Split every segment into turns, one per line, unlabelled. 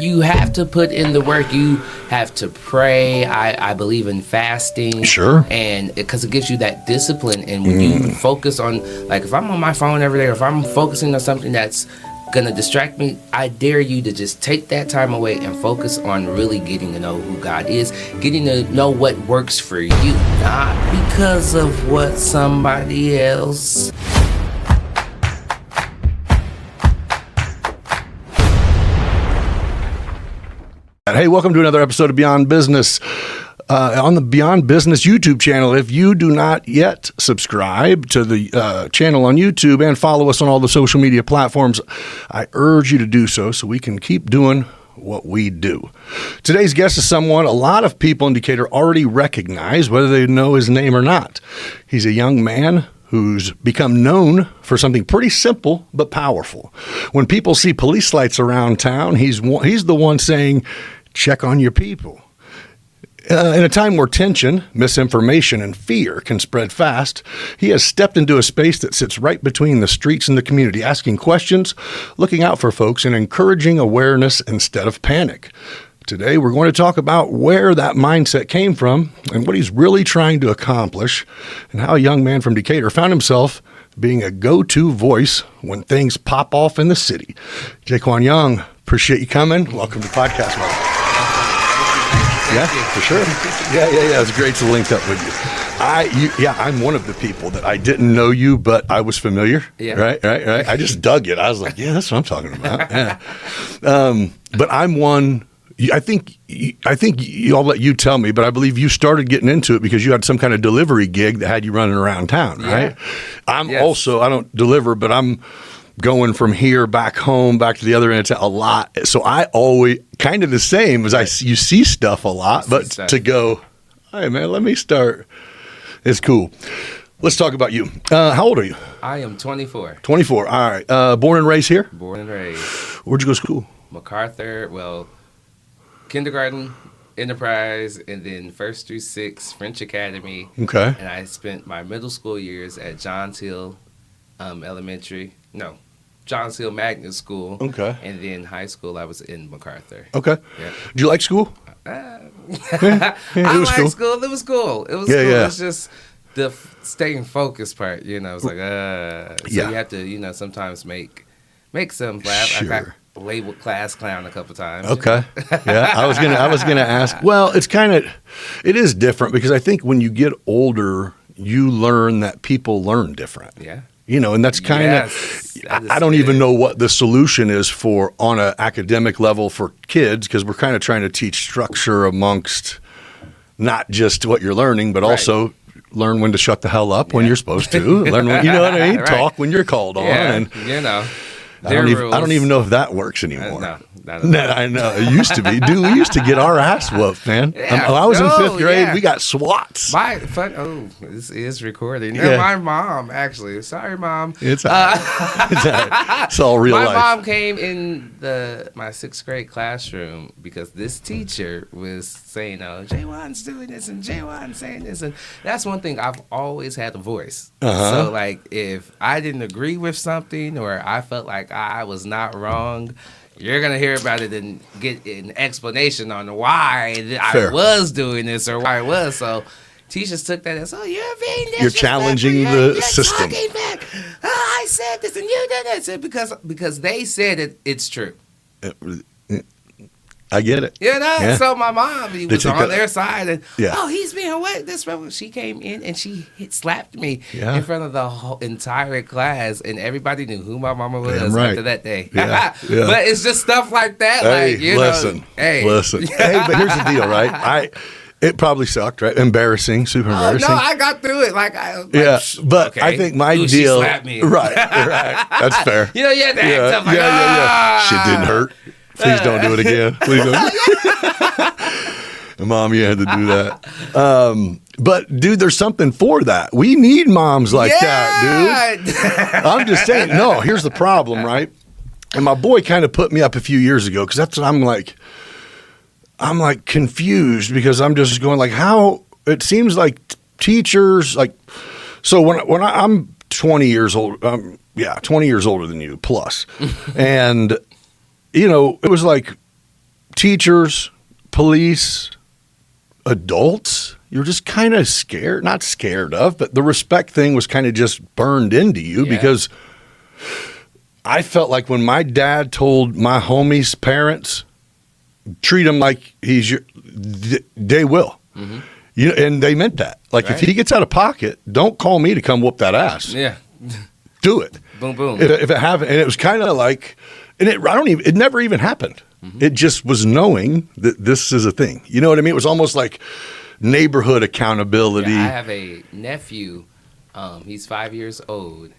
You have to put in the work. You have to pray. I believe in fasting.
Sure.
And because it gives you that discipline. And when you focus on, like, if I'm on my phone every day, or if I'm focusing on something that's going to distract me, I dare you to just take that time away and focus on really getting to know who God is, getting to know what works for you, not because of what somebody else.
Hey, welcome to another episode of Beyond Business. On the Beyond Business YouTube channel, if you do not yet subscribe to the channel on YouTube and follow us on all the social media platforms, I urge you to do so we can keep doing what we do. Today's guest is someone a lot of people in Decatur already recognize, whether they know his name or not. He's a young man who's become known for something pretty simple but powerful. When people see police lights around town, he's the one saying, check on your people. In a time where tension, misinformation, and fear can spread fast, he has stepped into a space that sits right between the streets and the community, asking questions, looking out for folks, and encouraging awareness instead of panic. Today, we're going to talk about where that mindset came from and what he's really trying to accomplish, and how a young man from Decatur found himself being a go-to voice when things pop off in the city. Jayjuan Young, appreciate you coming. Welcome to the podcast, brother. Yeah, for sure. Yeah. It's great to link up with you. I'm one of the people that I didn't know you, but I was familiar. Yeah. Right. I just dug it. I was like, yeah, that's what I'm talking about. Yeah. But I'm one. I think I'll let you tell me, but I believe you started getting into it because you had some kind of delivery gig that had you running around town, right? Yeah. Also, I don't deliver, but I'm going from here back home, back to the other end a lot. So I always kind of the same as you see stuff a lot, but to go, hey man, let me start. It's cool. Let's talk about you. How old are you?
I am 24.
24. All right. Born and raised here?
Born and raised.
Where'd you go to school?
MacArthur. Kindergarten, Enterprise, and then 1st through 6th, French Academy. Okay. And I spent my middle school years at Johns Hill Johns Hill Magnet School. Okay. And then high school, I was in MacArthur.
Okay. Yeah. Did you like school?
I liked school. It was cool. It was cool. Yeah. It's just the staying focused part, It's like, so you have to, sometimes make some laugh. Sure. I got labeled class clown a couple times. Okay.
Yeah. I was gonna ask. Well, it is different because I think when you get older, you learn that people learn different. Yeah. And that's kind of, I don't even know what the solution is for on an academic level for kids, because we're kind of trying to teach structure amongst not just what you're learning, but also learn when to shut the hell up when you're supposed to. Learn when, what I mean? Right. Talk when you're called on. And, I don't even know if that works anymore. No, I know. It used to be. Dude, we used to get our ass whooped, man. Yeah. I was in 5th grade. We got swats.
This is recording. Yeah. My mom, actually. Sorry, Mom.
It's all right. It's all real life.
My mom came in my 6th grade classroom because this teacher was saying, Jayjuan's doing this and Jayjuan's saying this. And that's one thing. I've always had a voice. Uh-huh. So, if I didn't agree with something or I felt like I was not wrong, you're going to hear about it and get an explanation on why I was doing this or why I was. So teachers took that as, you're being disrespectful.
You're challenging the system.
Talking back. I said this and you did this. Because they said it's true.
I get it.
So my mom, he was on their side, and he's being what? This she came in and she slapped me in front of the whole entire class, and everybody knew who my mama was after that day. Yeah. But it's just stuff like that.
Hey, listen. Hey, but here's the deal, right? It probably sucked, right? Embarrassing, super embarrassing.
No, I got through it.
I think my deal.
She slapped me.
Right. That's fair.
You had to act up like,
Shit didn't hurt. Please don't do it again. Please don't. Mom, you had to do that. But, dude, there's something for that. We need moms like that, dude. I'm just saying. No, here's the problem, right? And my boy kind of put me up a few years ago because that's what I'm like confused because I'm just going like how it seems like teachers so when I'm 20 years old, 20 years older than you plus. And it was like teachers, police, adults, you're just kind of scared, not scared of, but the respect thing was kind of just burned into you because I felt like when my dad told my homie's parents, treat him like he's your, they will. Mm-hmm. You know, and they meant that. Like, if he gets out of pocket, don't call me to come whoop that ass.
Yeah.
Do it.
Boom, boom.
If it happened, and it was kind of like, and it never even happened. Mm-hmm. It just was knowing that this is a thing. You know what I mean? It was almost like neighborhood accountability.
Yeah, I have a nephew. He's 5 years old.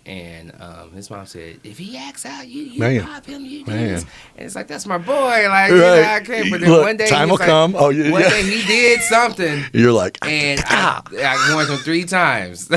And his mom said, if he acts out, you pop him, you do this. And it's like, that's my boy. Like, you know, I can't. But then one day,
time will come.
One day he did something.
You're like,
and I warned him 3 times.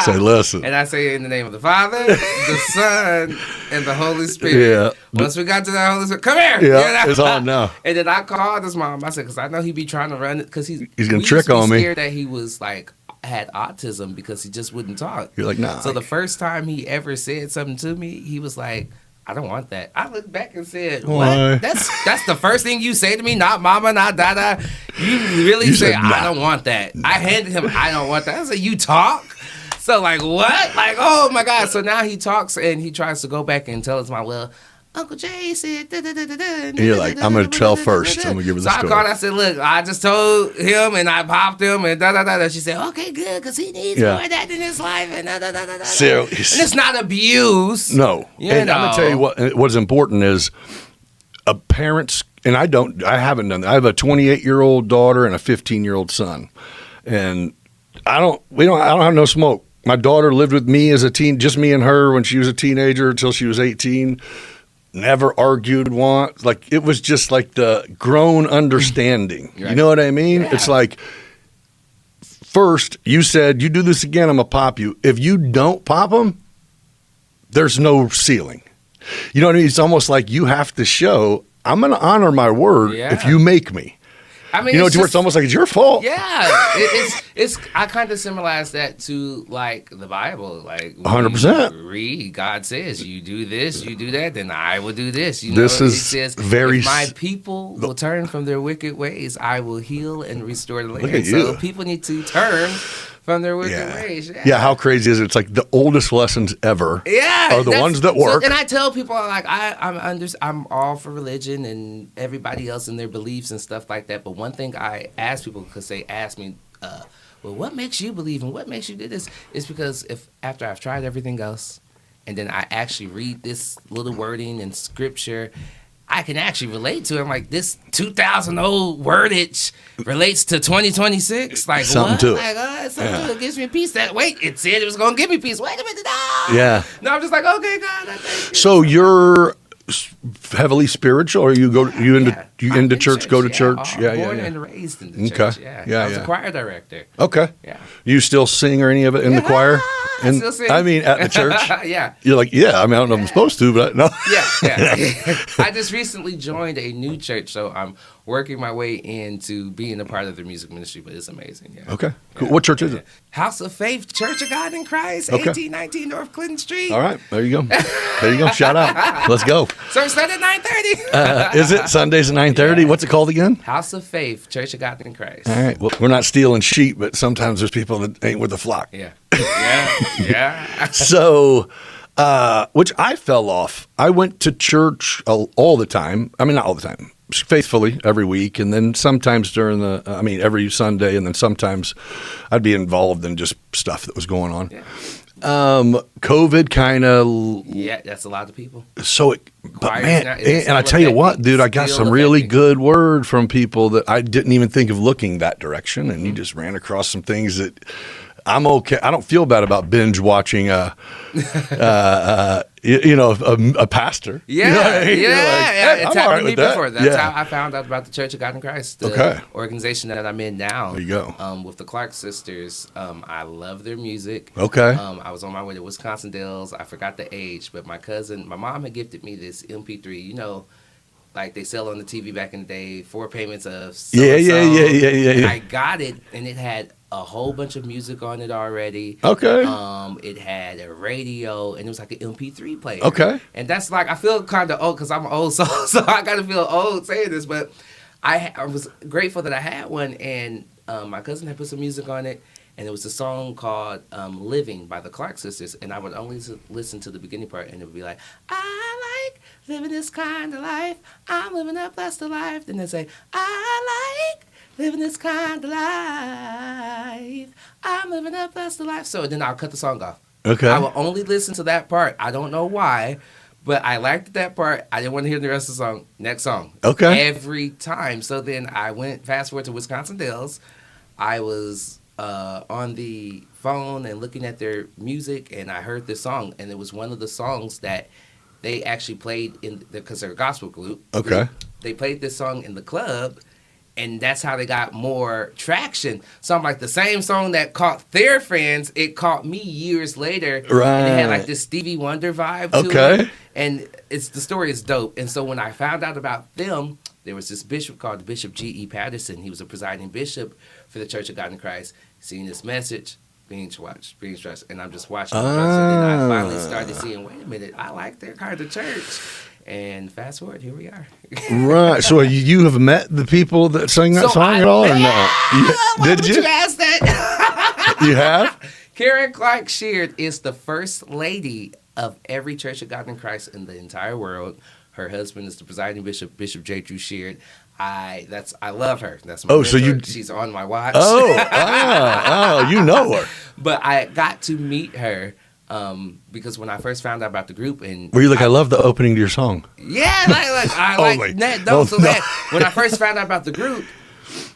Say, listen.
And I say, in the name of the Father, the Son, and the Holy Spirit. Yeah. Once we got to that Holy Spirit, come here.
Yeah, it's on now.
And then I called his mom. I said, because I know he'd be trying to run it. Because he's
going to trick on me.
Scared that he was like, had autism because he just wouldn't talk.
You're like, nah.
So the first time he ever said something to me, he was like, I don't want that. I looked back and said, what? That's the first thing you say to me? Not mama, not dada. You really say, I don't want that. I handed him, I don't want that. I said, you talk? So like, what? Like, oh my God. So now he talks and he tries to go back and tell his mom, well, Uncle Jay said,
and you're like, I'm going to tell first. I'm going to give her the story.
So I called, I said, look, I just told him and I popped him and da-da-da-da. She said, okay, good, because he needs more of that in his life and da-da-da-da-da.
So,
and it's not abuse.
No. And I'm going to tell you what's important is parents, and I haven't done that. I have a 28-year-old daughter and a 15-year-old son. And I don't have no smoke. My daughter lived with me as a teen, just me and her when she was a teenager until she was 18. Never argued once. Like, it was just like the grown understanding. Right. You know what I mean? Yeah. It's like, first, you said, you do this again, I'm going to pop you. If you don't pop them, there's no ceiling. You know what I mean? It's almost like you have to show, I'm going to honor my word if you make me. I mean, you know, it's almost like it's your fault.
Yeah, it's. I kind of symbolize that to like the Bible, like
100%.
Read, God says, you do this, you do that, then I will do this. You
this
know,
is
it says,
very.
If my people will turn from their wicked ways, I will heal and restore the land.
Look at you.
So people need to turn from their wicked ways.
Yeah, how crazy is it? It's like the oldest lessons ever are the ones that work.
So, and I tell people, like, I'm all for religion and everybody else and their beliefs and stuff like that. But one thing I ask people, because they ask me, well, what makes you believe and what makes you do this? It's because after I've tried everything else and then I actually read this little wording in scripture, I can actually relate to it. I'm like, this 2,000 old wordage relates to 2026. Like,
something
what?
To
like,
it.
Something to it gives me peace. It said it was going to give me peace. Wait a minute. No.
Yeah.
No, I'm just like, okay, God, I thank you.
So you're heavily spiritual, or you into church, go to church?
Born and raised in the church. I was a choir director.
Okay.
Yeah.
You still sing or any of it in the choir?
I still sing.
I mean, at the church?
Yeah.
You're like, I mean, I don't know if I'm supposed to, but no.
Yeah. I just recently joined a new church, so I'm working my way into being a part of their music ministry, but it's amazing. Yeah.
Okay. Cool. What church is it?
House of Faith, Church of God in Christ, 1819 North Clinton Street.
All right. There you go. Shout out. Let's go.
Service started at 9:30.
Is it Sundays at 9:30? What's it called again?
House of Faith, Church of God in Christ.
All right. Well, we're not stealing sheep, but sometimes there's people that ain't with the flock.
Yeah.
So, which I fell off. I went to church all the time. I mean, not all the time. Faithfully every week, and then sometimes during every Sunday, and then sometimes I'd be involved in just stuff that was going on.
Yeah.
COVID kind of.
Yeah, that's a lot of people.
So, but man, and I tell you what, dude, I got some really good word from people that I didn't even think of looking that direction, and you just ran across some things that I'm okay. I don't feel bad about binge watching a pastor.
Yeah,
you know what I mean?
It's happened to me before. That's how I found out about the Church of God in Christ, the organization that I'm in now.
There you go.
With the Clark sisters, I love their music.
Okay.
I was on my way to Wisconsin Dells. I forgot the age, but my mom had gifted me this MP3. You know, like they sell on the TV back in the day, 4 payments of.
Yeah.
I got it, and it had a whole bunch of music on it already.
Okay.
It had a radio, and it was like an MP3 player.
Okay.
And that's like, I feel kind of old because I'm an old soul, so I kind of feel old saying this, but I was grateful that I had one, and my cousin had put some music on it, and it was a song called Living by the Clark Sisters, and I would only listen to the beginning part, and it would be like, I like living this kind of life, I'm living a blessed life. Then they say, I like living this kind of life, I'm living a blessed life. So then I'll cut the song off.
Okay.
I will only listen to that part. I don't know why, but I liked that part. I didn't want to hear the rest of the song. Next song.
Okay.
Every time. So then I went fast forward to Wisconsin Dells. I was on the phone and looking at their music, and I heard this song, and it was one of the songs that they actually played because they're a gospel group.
Okay.
They played this song in the club, and that's how they got more traction. So I'm like, the same song that caught their fans, it caught me years later.
Right.
And it had like this Stevie Wonder vibe to it. And the story is dope. And so when I found out about them, there was this bishop called Bishop G.E. Patterson. He was a presiding bishop for the Church of God in Christ. Seeing this message, being stressed, and I'm just watching. And I finally started seeing, wait a minute, I like their kind of church. And fast forward, here we are.
Right. So you have met the people that sang that song at all, or no?
Why
Did
would you ask that?
You have?
Karen Clark Sheard is the first lady of every Church of God in Christ in the entire world. Her husband is the presiding bishop, Bishop Jayjuan Sheard. I love her. That's my mentor.
So
she's on my watch.
You know her.
But I got to meet her because when I first found out about the group, and
were you like, I love the opening to your song?
Yeah, when I first found out about the group,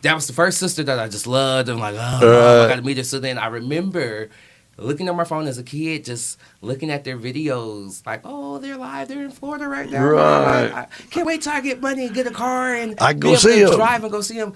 that was the first sister that I just loved. I'm like, I got to meet her. So then I remember looking at my phone as a kid, just looking at their videos, like, oh, they're live, they're in Florida right now.
Right.
I can't wait till I get money and get a car and
I go see them.
Drive and go see them.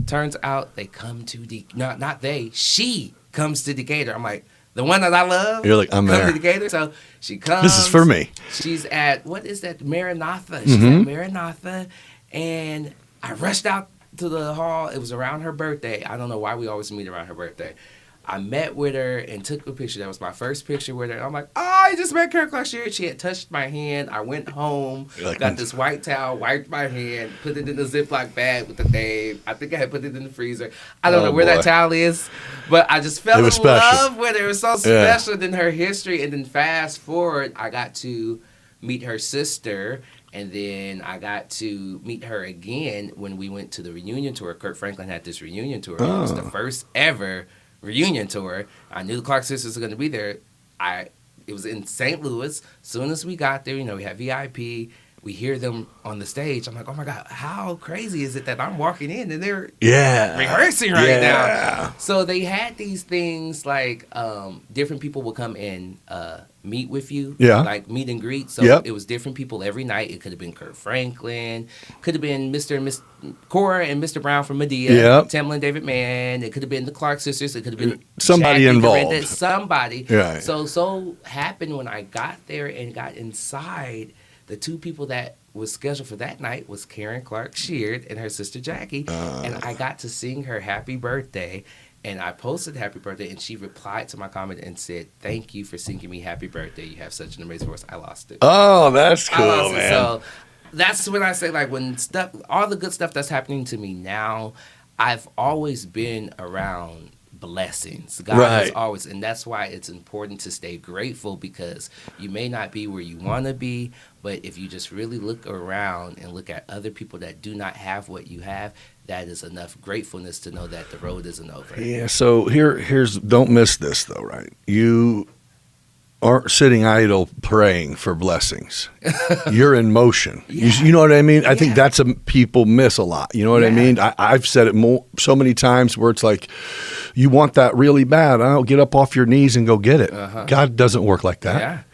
Turns out they come to she comes to Decatur. I'm like, the one that I love.
You're like, I'm there.
To Decatur. So she comes.
This is for me.
She's at, what is that, Maranatha. She's at Maranatha, and I rushed out to the hall. It was around her birthday. I don't know why we always meet around her birthday. I met with her and took a picture. That was my first picture with her. And I'm like, I just met Karen Clark Sheard. She had touched my hand. I went home, got this white towel, wiped my hand, put it in the Ziploc bag with the name. I think I had put it in the freezer. I don't know where that towel is, but I just fell in love with her. It was so special. Then her history. And then fast forward, I got to meet her sister. And then I got to meet her again when we went to the reunion tour. Kirk Franklin had this reunion tour. It was the first ever reunion tour. I knew the Clark Sisters were going to be there. It was in St. Louis. As soon as we got there, we had VIP. We hear them on the stage. I'm like, oh my God, how crazy is it that I'm walking in and they're rehearsing right now? So they had these things like different people will come and meet with you, like meet and greet. So it was different people every night. It could have been Kirk Franklin, could have been Mr. and Miss Cora and Mr. Brown from Medea, Tamla and David Mann. It could have been the Clark Sisters. It could have been
somebody
Jack
involved.
Somebody.
Right.
So happened when I got there and got inside. The two people that was scheduled for that night was Karen Clark Sheard and her sister Jackie. And I got to sing her happy birthday. And I posted happy birthday, and she replied to my comment and said, thank you for singing me happy birthday. You have such an amazing voice. I lost it.
Oh, that's cool, man.
So that's when I say, like, when all the good stuff that's happening to me now, I've always been around blessings. God has always, and that's why it's important to stay grateful, because you may not be where you want to be, but if you just really look around and look at other people that do not have what you have, that is enough gratefulness to know that the road isn't over.
Yeah, so here's don't miss this though, right? You aren't sitting idle praying for blessings. You're in motion. You know what I mean? I think that's people miss a lot. You know what I mean? I've said it so many times where it's like, you want that really bad. I don't get up off your knees and go get it. God doesn't work like that.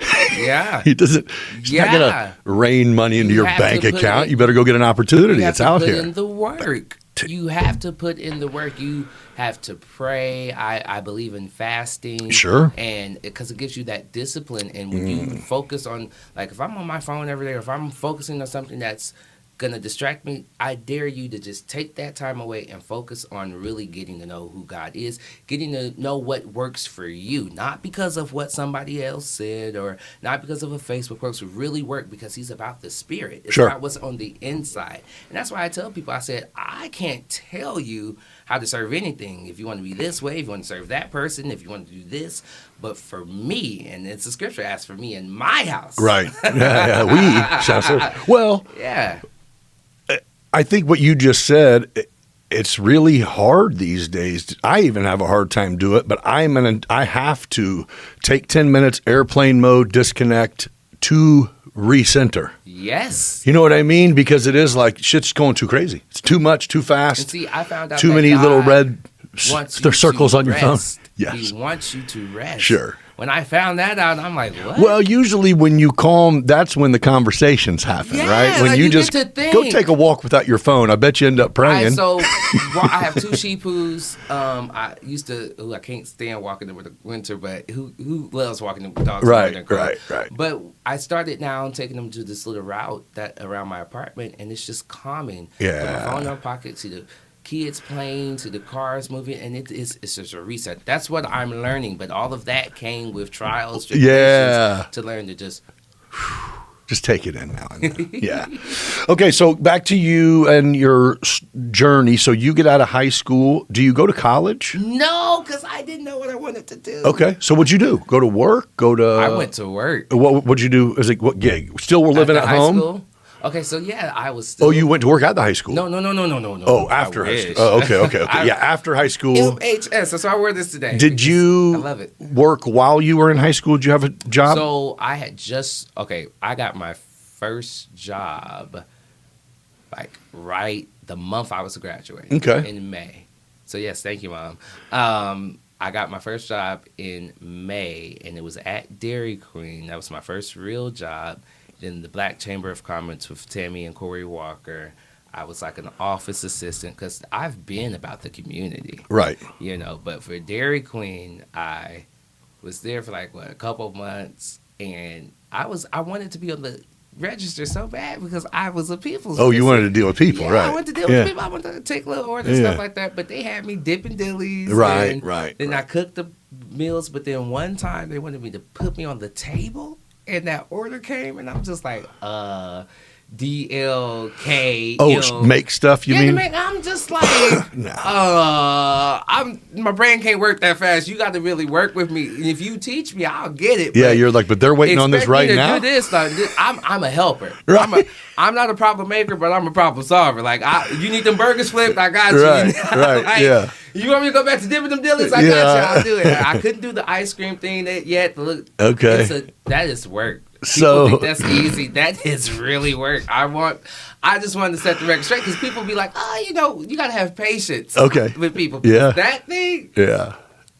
He doesn't. He's not gonna rain money into your bank account. You better go get an opportunity. It's out here.
You have to put in the work. You have to put in the work. You have to pray. I believe in fasting.
Sure.
And because it gives you that discipline. And when you focus on, like, if I'm on my phone every day, or if I'm focusing on something that's gonna distract me, I dare you to just take that time away and focus on really getting to know who God is, getting to know what works for you, not because of what somebody else said or not because of a Facebook post, really work because he's about the spirit. It's
Sure.
about what's on the inside. And that's why I tell people, I said, I can't tell you how to serve anything. If you want to be this way, if you want to serve that person, if you want to do this. But for me, and it's the scripture asks for me in my house.
Right. Yeah, we shall serve. Well,
Yeah.
I think what you just said, it's really hard these days. I even have a hard time doing it, but I have to take 10 minutes, airplane mode, disconnect to recenter.
Yes.
You know what I mean? Because it is like shit's going too crazy. It's too much, too fast.
And see, I found out
too
that
many
God
little red
wants you
circles
to
on your phone.
rest.
Yes.
He wants you to rest.
Sure.
When I found that out, I'm like, what?
Well, usually when you calm, that's when the conversations happen,
Yeah,
right? When
like
you
you
just
get to think.
go take a walk without your phone. I bet you end up praying.
I have two sheepoos. I used to. I can't stand walking in the winter, but who loves walking the dogs?
Right,
in the winter?
right.
But I started now taking them to this little route that around my apartment, and it's just calming.
Yeah.
Put my phone in my pocket, see the kids playing, to the cars moving, and it's just a reset. That's what I'm learning. But all of that came with trials,
Yeah.
to learn to just.
Just take it in now and then. Yeah. Okay, so back to you and your journey. So you get out of high school. Do you go to college?
No, because I didn't know what I wanted to do.
Okay, so what'd you do? Go to work? Go to?
I went to work.
What'd you do? What gig? Still were living
After
at
high
home?
School? Okay, so yeah, I was still.
Oh, you went to work at the high school?
No.
Oh, after high school. Oh, okay. Yeah, after high school.
MHS. That's why I wear this today.
Did you
I love it.
work while you were in high school? Did you have a job?
So I had I got my first job like right the month I was graduating.
Okay.
In May. So yes, thank you, Mom. I got my first job in May, and it was at Dairy Queen. That was my first real job. In the Black Chamber of Commerce with Tammy and Corey Walker. I was like an office assistant because I've been about the community.
Right.
But for Dairy Queen, I was there for like, a couple of months, and I wanted to be on the register so bad because I was a people's
Oh, you
assistant.
wanted to deal with people,
Yeah,
right.
I wanted to deal with people. I wanted to take little orders, stuff like that, but they had me dipping dillies.
Right.
Then I cooked the meals, but then one time they wanted me to put me on the table. And that order came, and I'm just like, DLK.
Oh, make stuff, you mean?
I'm just like, my brain can't work that fast. You got to really work with me. And if you teach me, I'll get it.
Yeah, you're like, but they're waiting on this right now?
Do this. I'm a helper.
Right.
I'm not a problem maker, but I'm a problem solver. Like, you need them burgers flipped, I got you.
Right, yeah.
You want me to go back to dipping them dillies? I got you. I'll do it. I couldn't do the ice cream thing yet. Look,
okay.
That is work. People
So
think that's easy. That is really work. I just wanted to set the record straight because people be like, you got to have patience. With people.
Yeah.
That thing.
Yeah.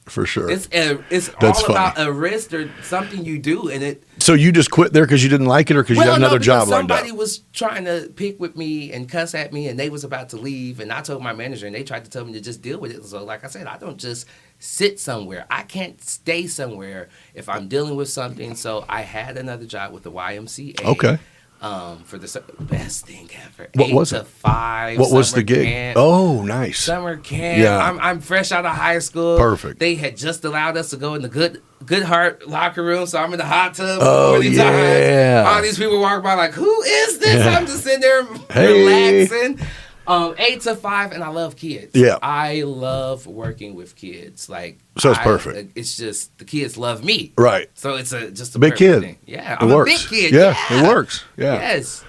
For sure.
It's
That's
all
funny.
about a risk or something you do, and it.
So you just quit there because you didn't like it, or because you had another job lined up?
Somebody was trying to pick with me and cuss at me, and they was about to leave, and I told my manager, and they tried to tell me to just deal with it. So, like I said, I don't just sit somewhere. I can't stay somewhere if I'm dealing with something. So I had another job with the YMCA.
Okay.
For the best thing ever.
What was it?
8 to 5.
What was the gig?
Camp.
Oh, nice.
Summer camp.
Yeah.
I'm fresh out of high school.
Perfect.
They had just allowed us to go in the Good Heart locker room, so I'm in the hot tub.
Oh, yeah.
All these people walk by like, who is this?
Yeah.
I'm just sitting there relaxing. 8 to 5, and I love kids.
Yeah.
I love working with kids. Like,
so it's perfect.
It's just the kids love me.
Right.
So it's just a
big
perfect
kid.
thing. Yeah,
It
I'm
works.
a big kid.
Yeah, it works. Yeah.
Yes.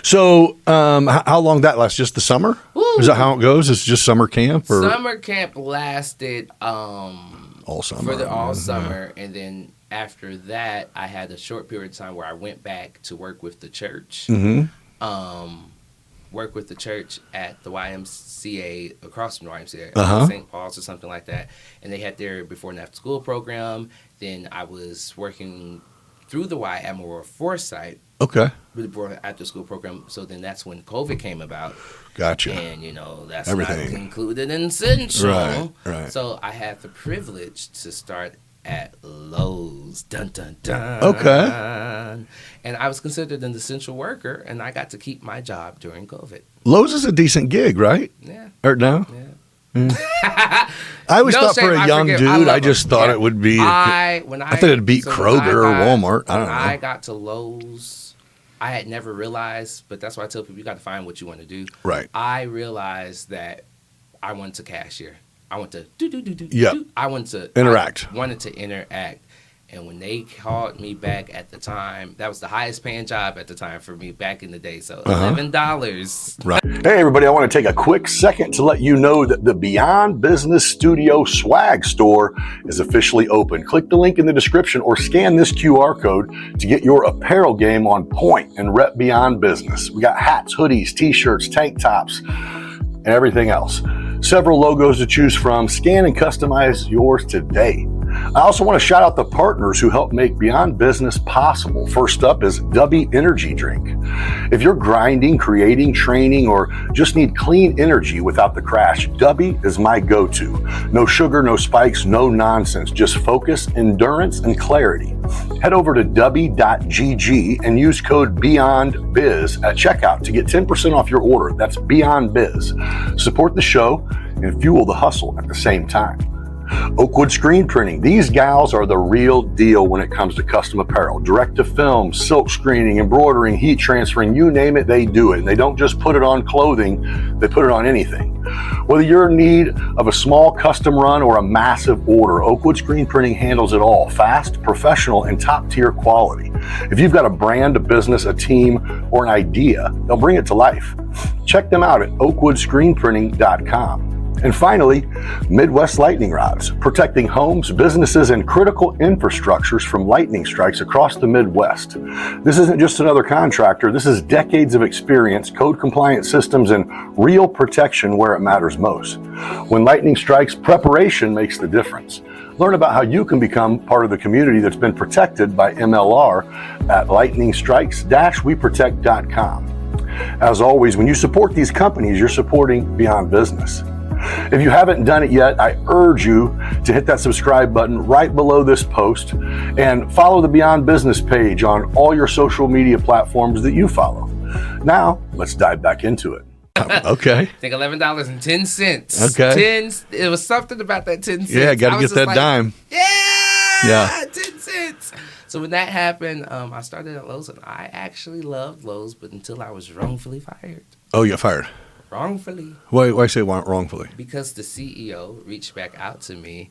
So, how long that lasts? Just the summer?
Ooh.
Is that how it goes? It's just summer camp, or
Summer camp lasted
all summer?
all summer, and then after that, I had a short period of time where I went back to work with the church.
Mm-hmm.
Work with the church at the YMCA, across from the YMCA, St. Paul's or something like that, and they had their before and after school program. Then I was working through the Y at Memorial Foresight.
Okay.
Before after school program. So then that's when COVID came about.
Gotcha.
And
Everything.
not included in Central.
Right.
So I had the privilege to start at Lowe's. Dun, dun, dun.
Okay.
And I was considered an essential worker, and I got to keep my job during COVID.
Lowe's is a decent gig, right?
Yeah.
Or no?
Yeah.
I always
No
thought
shame,
for a
I
young
forget.
dude,
I
I just thought
Yeah.
it would be.
I
thought it'd beat Kroger or Walmart. I don't know.
I got to Lowe's. I had never realized, but that's why I tell people you got to find what you want to do.
Right.
I realized that I wanted to cashier. I want to do.
Yep.
I wanted to
Interact.
I wanted to interact. And when they called me back at the time, that was the highest paying job at the time for me back in the day. So $11.
Right. Hey, everybody, I want to take a quick second to let you know that the Beyond Business Studio swag store is officially open. Click the link in the description or scan this QR code to get your apparel game on point and rep Beyond Business. We got hats, hoodies, t-shirts, tank tops, and everything else. Several logos to choose from. Scan and customize yours today. I also want to shout out the partners who help make Beyond Business possible. First up is Dubby Energy Drink. If you're grinding, creating, training, or just need clean energy without the crash, Dubby is my go-to. No sugar, no spikes, no nonsense, just focus, endurance, and clarity. Head over to dubby.gg and use code BeyondBiz at checkout to get 10% off your order. That's BeyondBiz. Support the show and fuel the hustle at the same time. Oakwood Screen Printing. These gals are the real deal when it comes to custom apparel. Direct to film, silk screening, embroidering, heat transferring, you name it, they do it. And they don't just put it on clothing, they put it on anything. Whether you're in need of a small custom run or a massive order, Oakwood Screen Printing handles it all. Fast, professional, and top tier quality. If you've got a brand, a business, a team, or an idea, they'll bring it to life. Check them out at oakwoodscreenprinting.com. And finally, Midwest Lightning Rods, protecting homes, businesses, and critical infrastructures from lightning strikes across the Midwest. This isn't just another contractor. This is decades of experience, code-compliant systems, and real protection where it matters most. When lightning strikes, preparation makes the difference. Learn about how you can become part of the community that's been protected by MLR at lightningstrikes-weprotect.com. As always, when you support these companies, you're supporting Beyond Business. If you haven't done it yet, I urge you to hit that subscribe button right below this post and follow the Beyond Business page on all your social media platforms that you follow. Now, let's dive back into it. Okay.
I think $11.10.
Okay.
It was something about that 10 cents.
Yeah, got to get that dime.
Yeah, 10 cents. So when that happened, I started at Lowe's, and I actually loved Lowe's, but until I was wrongfully fired.
Oh, you got fired.
Wrongfully.
Why say wrongfully?
Because the CEO reached back out to me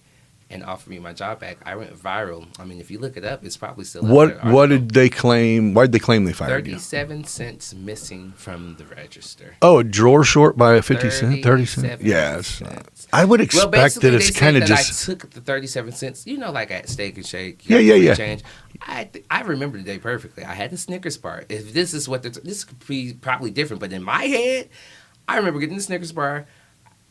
and offered me my job back. I went viral. I mean, if you look it up, it's probably still up there.
What did they claim? Why did they claim they fired you?
37 cents missing from the register.
Oh, a drawer short by 50 cents? 30 cents?
37
Yes.
cents.
I would expect that it's kind of just...
I took the 37 cents, like at Steak and Shake.
Yeah.
Change. I remember the day perfectly. I had the Snickers bar. If this is what this could be probably different, but in my head, I remember getting the Snickers bar.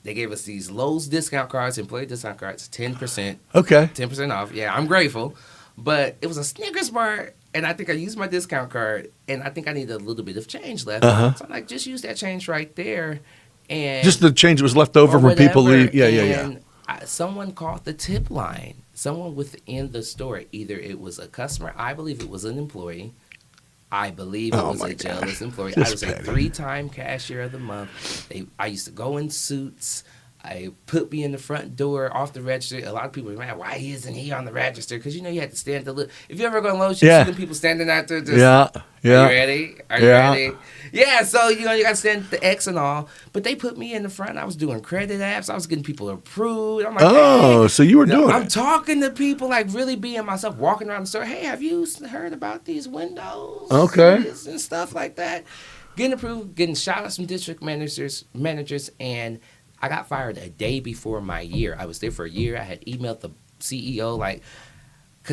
They gave us these Lowe's discount cards, employee discount cards, 10%. Okay. 10% off. Yeah, I'm grateful. But it was a Snickers bar, and I think I used my discount card, and I think I needed a little bit of change left. So I'm like, just use that change right there. And
just the change that was left over from people leave. Yeah.
Someone called the tip line. Someone within the store. Either it was a customer. I believe it was an employee. I believe it was a jealous employee. I was a 3-time cashier of the month. I used to go in suits. I put me in the front door off the register. A lot of people were, man, why isn't he on the register? Because, you had to stand to look. If you ever go in Lowe's, you see the people standing out there just,
yeah.
Are you ready? Are you ready? Yeah, so, you got to stand at the X and all. But they put me in the front. I was doing credit apps. I was getting people approved. I'm like, hey.
So you were doing it.
I'm talking to people, like really being myself, walking around the store. Hey, have you heard about these windows?
Okay.
And stuff like that. Getting approved, getting shout outs from district managers, and I got fired a day before my year. I was there for a year. I had emailed the CEO,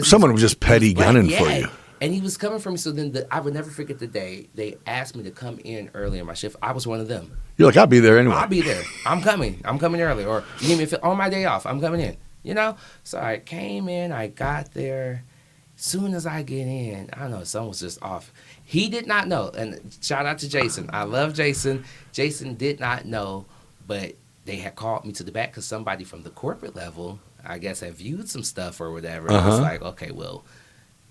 someone was just petty gunning for you.
And he was coming for me. So then I would never forget the day they asked me to come in early in my shift. I was one of them.
You're like, I'll be there anyway.
I'll be there. I'm coming early. Or you give me on my day off, I'm coming in. So I came in. I got there. Soon as I get in, I don't know, something was just off. He did not know. And shout out to Jason. I love Jason. Jason did not know, but they had called me to the back because somebody from the corporate level I guess, had viewed some stuff or whatever. It was like, okay, well,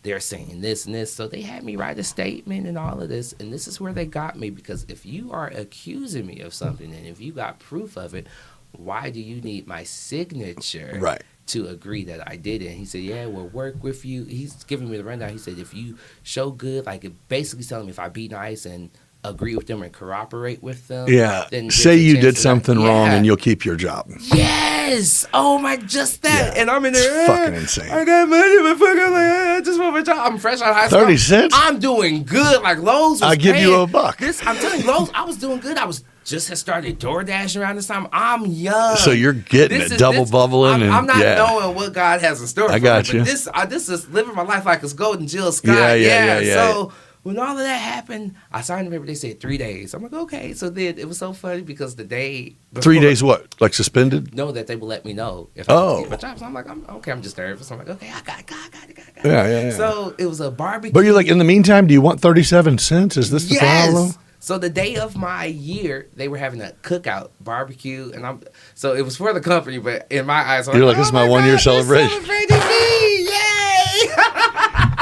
they're saying this and this. So they had me write a statement and all of this. And this is where they got me, because if you are accusing me of something and if you got proof of it, why do you need my signature to agree that I did it? And he said, yeah, we'll work with you. He's giving me the rundown. He said, if you show good, like it basically telling me if I be nice and agree with them and cooperate with them.
Yeah.
Then
say you did something wrong and you'll keep your job.
Yes. Oh my, just that. Yeah. And I'm in there.
It's fucking insane.
I got money, but fucking like, I just want my job. I'm fresh out of high school.
30 cents?
I'm doing good. Like Lowe's was
I give you $1.
I'm telling you, Lowe's, I was doing good. I was just had started DoorDash around this time. I'm young.
So you're getting it, double bubbling.
I'm not knowing what God has in store for me.
Got you.
But this is living my life like it's Golden Jill Scott. Yeah. So when all of that happened, I signed the paper. They said 3 days. I'm like, okay. So then it was so funny because the day before,
3 days what? Like suspended?
No, that they would let me know if I could get my job. So I'm like, I'm just nervous. I'm like, okay, I got it.
Yeah.
So it was a barbecue.
But you're like, in the meantime, do you want 37 cents? Is this the problem?
So the day of my year, they were having a cookout barbecue, and so it was for the company, but in my eyes,
you're like, this is my 1 year celebration.
Celebrating me, yay!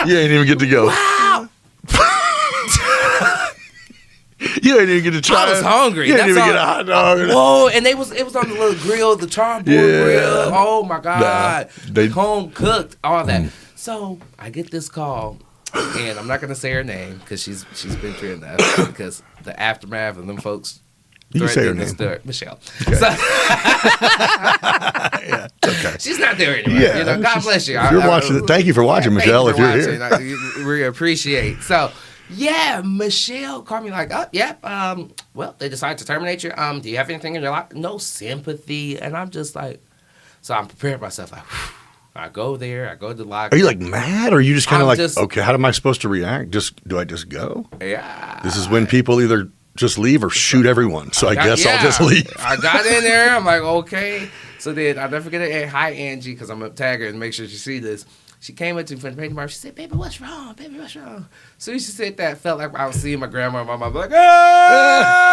You ain't even get to go.
Wow.
You ain't even get to try.
I was hungry.
You ain't even get a hot dog.
Whoa! And it was on the little grill, the charboard grill. Oh my God! Home cooked, all that. So I get this call. And I'm not gonna say her name because she's been through enough, because the aftermath of them folks.
You can say her name,
Michelle.
Okay.
So,
okay.
She's not there anymore.
Yeah,
God bless you.
If you're watching it, thank you for watching, Michelle. If you're here,
we appreciate. So, yeah, Michelle called me like, oh, yeah. Well, they decided to terminate you. Do you have anything in your life? No sympathy, and I'm just like, so I'm preparing myself like. Whew. I go there. I go to the locker.
Are you like mad, or are you just kind of like, okay, how am I supposed to react? Do I just go?
Yeah.
This is when people either just leave or shoot everyone. So I guess I'll just leave.
I got in there. I'm like, okay. So then I'll never forget it. Hey, hi, Angie, because I'm going to tag her and make sure she see this. She came up to me from the paint tomorrow. She said, baby, what's wrong? Baby, what's wrong? So she said that, felt like I was seeing my grandma and my mom like, ah!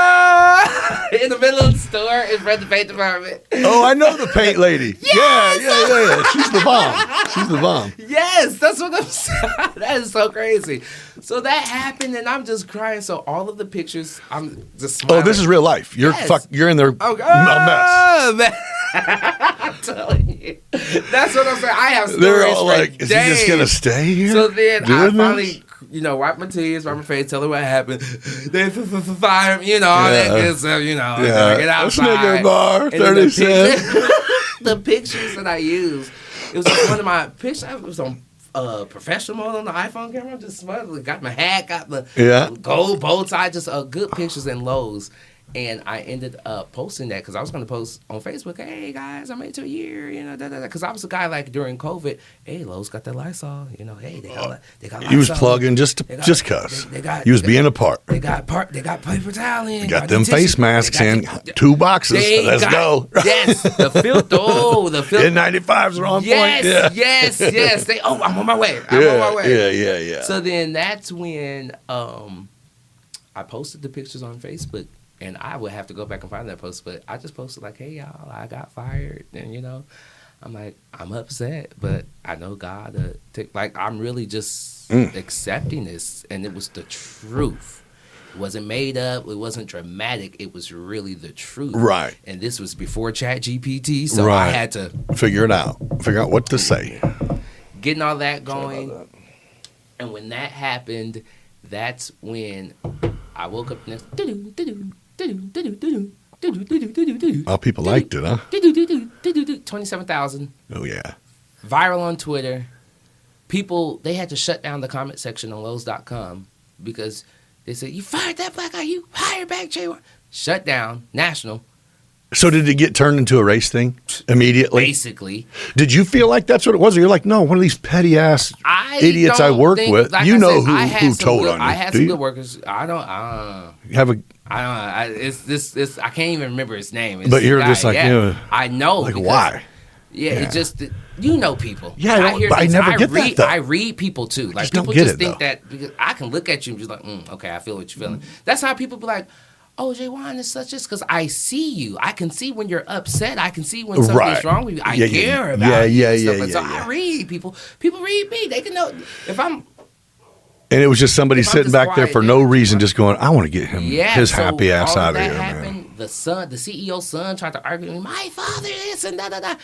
In the middle of the store in front of the paint department.
Oh, I know the paint lady.
Yes!
Yeah. She's the bomb.
Yes, that's what I'm saying. That is so crazy. So that happened, and I'm just crying. So all of the pictures, I'm just smiling.
Oh, this is real life. You're in there a mess.
I'm telling you. That's what I'm saying. I have stories.
They're all like, is he just going to stay here?
So then I finally, wipe my tears, wipe my face, tell her what happened. They fire him, all that good stuff, get outside.
A Snicker bar, 30 cents.
The pictures that I used, it was like one of my pictures. It was on professional mode on the iPhone camera. Just smothered. Got my hat, got the gold bow tie, just good pictures in Lowe's. And I ended up posting that because I was going to post on Facebook, hey, guys, I made it to a year, because I was a guy like during COVID, hey, Lowe's got that Lysol, hey, they got Lysol.
He was plugging just because. He was being a part.
They got paper towel in.
Got them face masks in, 2 boxes. Let's go.
Yes, the filter.
N95s are on point.
Yes. I'm on my way.
Yeah.
So then that's when I posted the pictures on Facebook. And I would have to go back and find that post, but I just posted like, hey, y'all, I got fired. And, I'm like, I'm upset, but I know God, I'm really just accepting this. And it was the truth. It wasn't made up. It wasn't dramatic. It was really the truth.
Right.
And this was before ChatGPT, so I had to
figure out what to say.
Getting all that going. And when that happened, that's when I woke up next.
Oh, people liked it, huh?
27,000.
Oh, yeah.
Viral on Twitter. People, they had to shut down the comment section on Lowe's.com because they said, you fired that black guy, you hired back Jayjuan. Shut down, national.
So did it get turned into a race thing immediately?
Basically.
Did you feel like that's what it was? Or you're like, no, one of these petty ass idiots I work with. Like who told on you?
I had some good workers. I can't even remember his name. It's
but you're just like,
I know.
Like, why?
Yeah, it just, people.
Yeah, I never get that, though.
I read people, too. Like, people just think that, because I can look at you and just like, okay, I feel what you're feeling. That's how people be like, oh, Jayjuan is such this, because I see you. I can see when you're upset. I can see when something's wrong with you. I care about you. I read people. People read me. They can know if I'm.
And it was just somebody sitting back there for no reason, just going, I want to get him his happy ass out of here, man.
The CEO's son tried to argue with me, my father is, and da-da-da.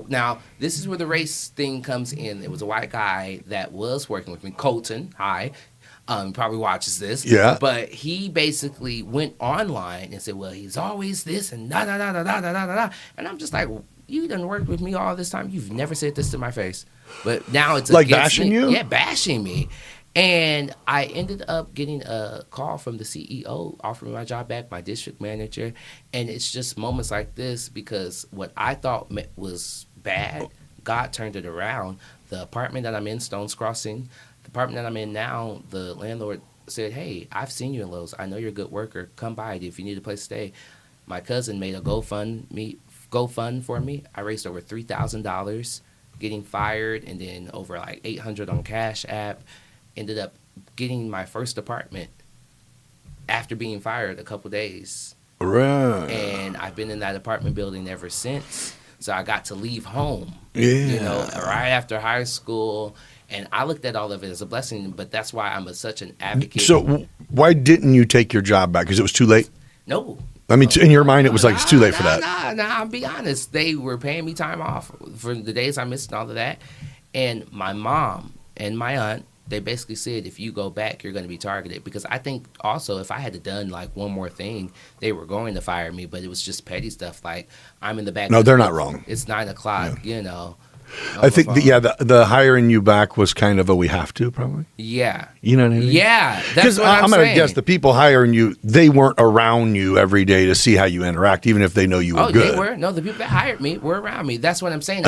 Now, this is where the race thing comes in. There was a white guy that was working with me, Colton, hi. Probably watches this.
Yeah.
But he basically went online and said, well, he's always this and da-da-da-da-da-da-da-da. And I'm just like, you done worked with me all this time. You've never said this to my face. But now it's
like bashing
me.
you?
Yeah, bashing me. And I ended up getting a call from the CEO offering my job back, my district manager. And it's just moments like this, because what I thought was bad, God turned it around. The apartment that I'm in, Stones Crossing, the apartment that I'm in now, the landlord said, hey, I've seen you in Lowe's. I know you're a good worker. Come by if you need a place to stay. My cousin made a GoFund for me. I raised over $3,000 getting fired, and then over like $800 on Cash App. Ended up getting my first apartment after being fired a couple days.
Right.
And I've been in that apartment building ever since. So I got to leave home,
yeah,
right after high school. And I looked at all of it as a blessing, but that's why I'm such an advocate.
So why didn't you take your job back? Because it was too late?
No.
I mean, in your mind, it was like, it's too late for that.
I'll be honest. They were paying me time off for the days I missed and all of that. And my mom and my aunt, they basically said, if you go back, you're going to be targeted. Because I think also if I had done like one more thing, they were going to fire me. But it was just petty stuff like I'm in the back.
No, they're not wrong.
It's 9 o'clock,
I think, the hiring you back was kind of a we have to, probably.
Yeah.
You know what I mean?
Yeah. That's what I'm
going to guess the people hiring you, they weren't around you every day to see how you interact, even if they know you were good.
They were. No, the people that hired me were around me. That's what I'm saying.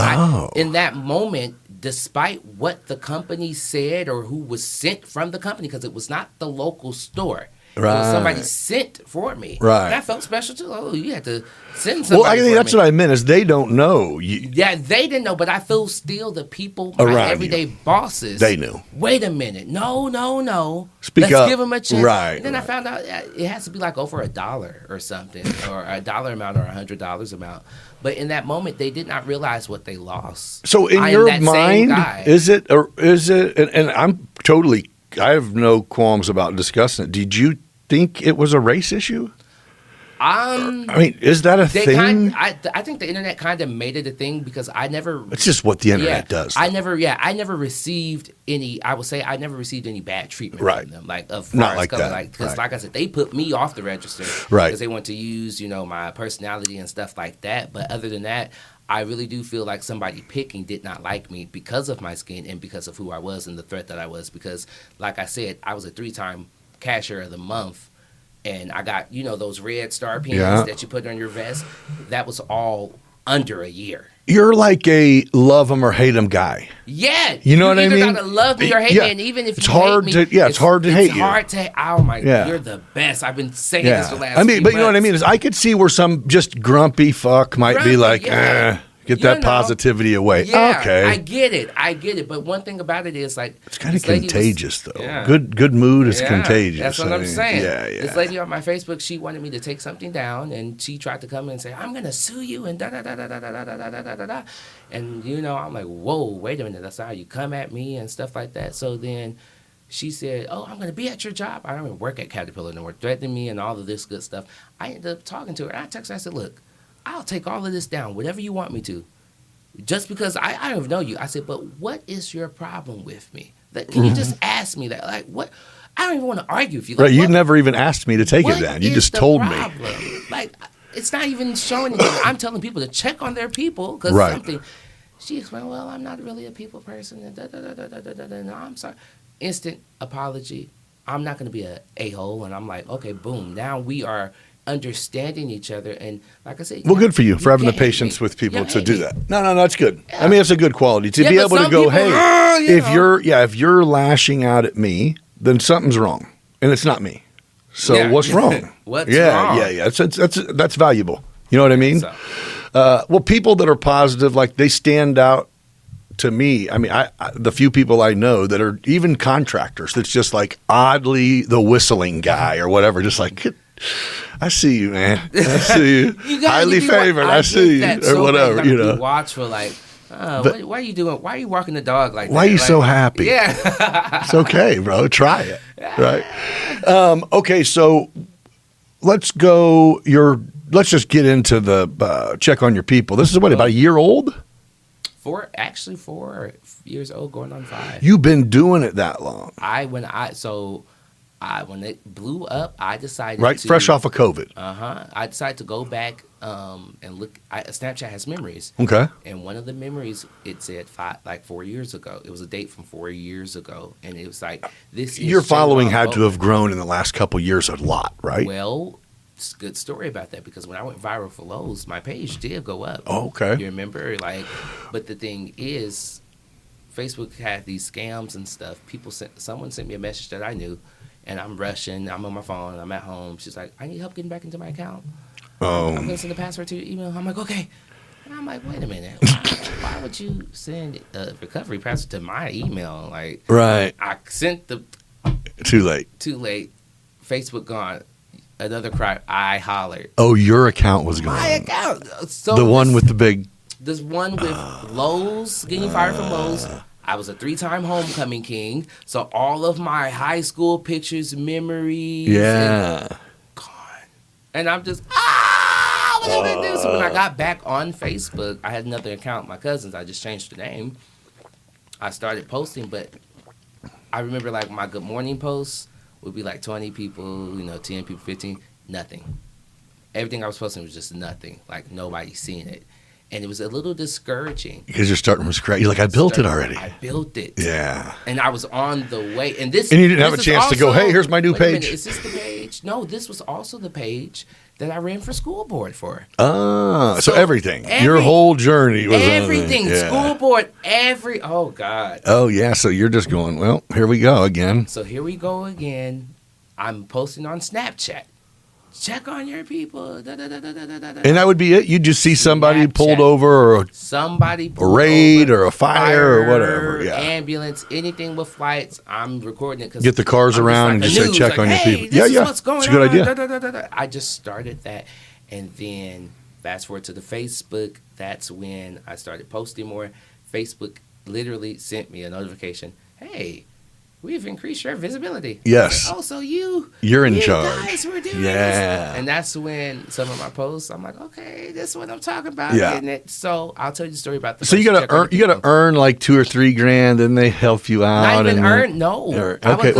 In that moment, despite what the company said or who was sent from the company, because it was not the local store. Right. It was somebody sent for me.
Right.
And I felt special too. Oh, you had to send somebody.
Well, I think that's what I meant is they don't know.
Yeah, they didn't know, but I feel still the people, my everyday bosses.
They knew.
Wait a minute. No.
Speak
Let's
up.
Give them a chance.
Right.
And then I found out it has to be like over $1 or something, or $1 amount or $100 amount. But in that moment, they did not realize what they lost.
So in your mind, is it, and I'm totally, I have no qualms about discussing it. Did you think it was a race issue? I mean, is that a thing?
I think the internet kind of made it a thing because I never.
It's just what the internet does.
I never received any. I would say I never received any bad treatment from them. Like
not like that.
Because like I said, they put me off the register.
Right.
Because they want to use my personality and stuff like that. But other than that, I really do feel like somebody picking did not like me because of my skin and because of who I was and the threat that I was. Because like I said, I was a 3-time cashier of the month. And I got, those red star pins that you put on your vest. That was all under a year.
You're like a love them or hate them guy.
Yeah.
You know what I mean?
You either gotta love me or hate me. And even if
it's hard to hate you.
It's hard to, oh my God, you're the best. I've been saying this the last few
but you know what I mean? Is I could see where some just grumpy fuck might be like, get that positivity away.
Yeah,
okay.
I get it. But one thing about it is like
it's kind of contagious though. Yeah. Good mood is contagious.
That's what I'm saying.
Yeah.
This lady on my Facebook, she wanted me to take something down, and she tried to come and say, "I'm gonna sue you," and da da da da da da da da da da da. And I'm like, whoa, wait a minute, that's how you come at me and stuff like that. So then she said, "Oh, I'm gonna be at your job. I don't even work at Caterpillar anymore," threatening me and all of this good stuff. I ended up talking to her. I texted her. I said, "Look, I'll take all of this down, whatever you want me to. Just because I don't even know you." I said, "But what is your problem with me? Can you just ask me that? Like, what? I don't even want to argue with you." Like,
you never even asked me to take it down. You just told me.
Like, it's not even showing anything. I'm telling people to check on their people because something. She explained, "Well, I'm not really a people person." And no, I'm sorry. Instant apology. I'm not going to be an a-hole. And I'm like, okay, boom. Now we are understanding each other, and like I said,
well, good for you for having the patience with people to do that. No, that's good. I mean, it's a good quality to be able to go, hey, if you're lashing out at me, then something's wrong, and it's not me. So what's wrong?
What's wrong?
Yeah. That's valuable. You know what I mean?
So.
Well, people that are positive, like they stand out to me. I mean, the few people I know that are even contractors, that's just like oddly the whistling guy or whatever, just like I see you, man. I see you. Highly favored. I see you, or
so
whatever.
You know, watchful. Like, what are you doing? Why are you walking the dog like that?
Why are you so happy?
Yeah,
it's okay, bro. Try it. Right. Okay, so let's go. Let's just get into the check on your people. This is what, about a year old?
4 years old, going on 5.
You've been doing it that long.
When it blew up, I decided
fresh off of COVID.
I decided to go back and look. Snapchat has memories.
Okay.
And one of the memories, it said 4 years ago. It was a date from 4 years ago, and it was like this.
Your following had to have grown in the last couple years a lot, right?
Well, it's a good story about that, because when I went viral for Lowe's, my page did go up.
Oh, okay.
You remember, but the thing is, Facebook had these scams and stuff. Someone sent me a message that I knew. And I'm rushing. I'm on my phone. I'm at home. She's like, I need help getting back into my account. I'm going to send the password to your email. I'm like, okay. And I'm like, wait a minute. Why would you send a recovery password to my email? Like,
right.
I sent the...
Too late.
Facebook gone. Another cry. I hollered.
Oh, your account was gone.
My account. So
the one with the big...
This one with Lowe's, getting fired from Lowe's. I was a 3-time homecoming king, so all of my high school pictures, memories, gone. And I'm just, what am I gonna do? So when I got back on Facebook, I had another account, my cousins. I just changed the name. I started posting, but I remember my good morning posts would be 20 people, 10 people, 15, nothing. Everything I was posting was just nothing, nobody seeing it. And it was a little discouraging. Because
you're starting from scratch. You're like, I built it already.
I built it.
Yeah.
And I was on the way. And you
didn't have a chance to go, hey, here's my new page.
Is this the page? No, this was also the page that I ran for school board for.
So everything. Your whole journey was
everything. School board, oh, God.
Oh, yeah. So you're just going, well, here we go again.
So here we go again. I'm posting on Snapchat. Check on your people. Da, da, da, da, da, da.
And that would be it? You'd just see somebody pulled over, or
somebody
a raid or a fire or whatever. Yeah.
Ambulance, anything with flights. I'm recording it.
Get the cars around and just say, check on your people.
This is what's going
on. It's a good idea.
Da, da, da, da. I just started that. And then fast forward to the Facebook. That's when I started posting more. Facebook literally sent me a notification. Hey, we've increased your visibility.
Yes.
Oh, so you're
in charge.
Guys were doing this. And that's when some of my posts, I'm like, okay, this is what I'm talking about.
Yeah.
Getting it. So I'll tell you the story about the.
So you gotta earn like $2,000 or $3,000, and they help you out.
Not even earn. No.
Okay.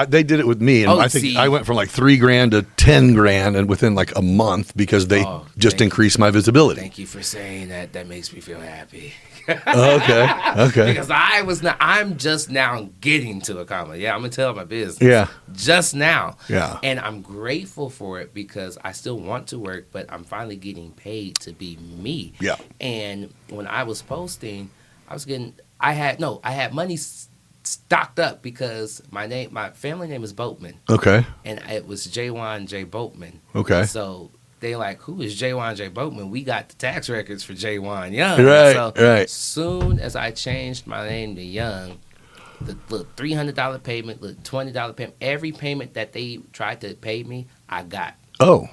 They did it with me, and I think I went from like $3,000 to $10,000, and within like a month, because they just increased my visibility.
Thank you for saying that. That makes me feel happy.
Okay.
Because I'm just now getting to a comma. Yeah, I'm gonna tell my business.
Yeah.
Just now.
Yeah.
And I'm grateful for it, because I still want to work, but I'm finally getting paid to be me.
Yeah.
And when I was posting, I had money stocked up, because my family name is Boatman.
Okay.
And it was Jayjuan Boatman.
Okay.
So they like, who is Jayjuan Boatman? We got the tax records for Jayjuan Young.
Right,
so
right.
Soon as I changed my name to Young, the little $300 payment, little $20 payment, every payment that they tried to pay me, I got.
Oh.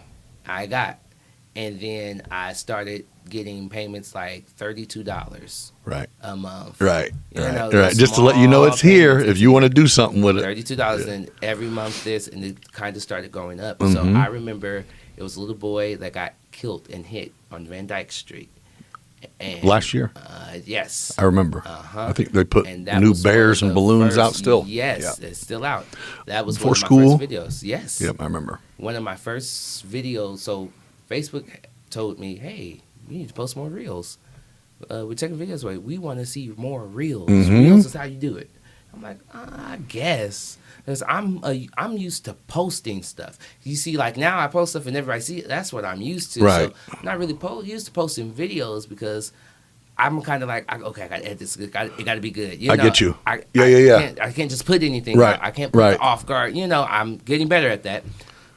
I got. And then I started getting payments like $32 a month.
Right. Just to let you know it's here if you want to do something with it.
$32 and every month this, and it kind of started going up. So I remember it was a little boy that got killed and hit on Van Dyke Street. And,
last year?
Yes.
I remember. I think they put new bears and balloons out still.
Yes, it's still out. That was
before
one of my
school
first videos. Yes.
Yep, I remember.
One of my first videos. So Facebook told me, hey, you need to post more reels. We're taking videos away. We want to see more reels. Reels is how you do it. I'm like, I guess. Because I'm used to posting stuff. You see, like now I post stuff and everybody see it. That's what I'm used to.
Right.
So I'm not really used to posting videos, because I'm kind of like, I got to edit this. It got to be good.
I get you.
I can't just put anything
right.
out. I can't put it off guard. I'm getting better at that.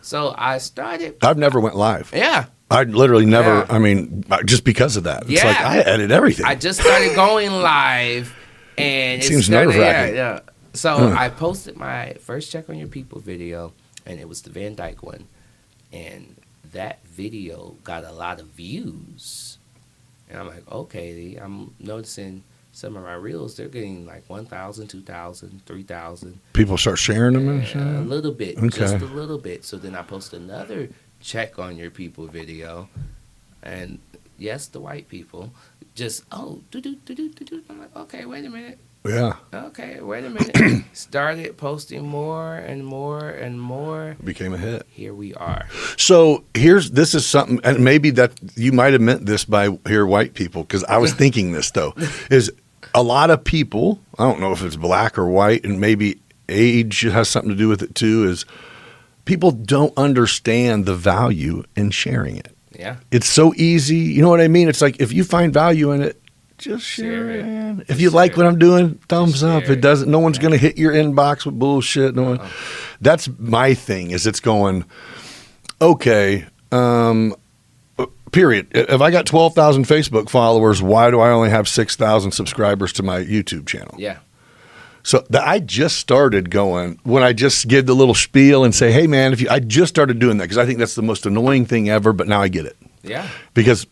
So I started.
I've never went live.
Yeah.
I literally never, just because of that. It's like I edit everything.
I just started going live, and
it seems nerve-wracking.
So I posted my first Check on Your People video, and it was the Van Dyke one. And that video got a lot of views. And I'm like, okay, I'm noticing some of my reels, they're getting like 1,000, 2,000, 3,000.
People start sharing them and shit?
A little bit,
Okay.
just a little bit. So then I post another check on your people video. And yes, the white people just, oh, do. I'm like, okay, wait a minute.
Yeah.
Okay, wait a minute. Started posting more and more and more.
Became a hit.
Here we are.
So this is something, and maybe that you might have meant this by here, white people, because I was thinking this though, is a lot of people, I don't know if it's black or white, and maybe age has something to do with it too, is people don't understand the value in sharing it.
Yeah.
It's so easy. You know what I mean? It's like if you find value in it, just share it. Man. If you like what I'm doing, thumbs up. It doesn't. No one's going to hit your inbox with bullshit. No one. That's my thing. Is it's going okay. Period. If I got 12,000 Facebook followers, why do I only have 6,000 subscribers to my YouTube channel?
Yeah.
So I just started going when I just give the little spiel and say, "Hey, man," I just started doing that because I think that's the most annoying thing ever. But now I get it.
Yeah.
Because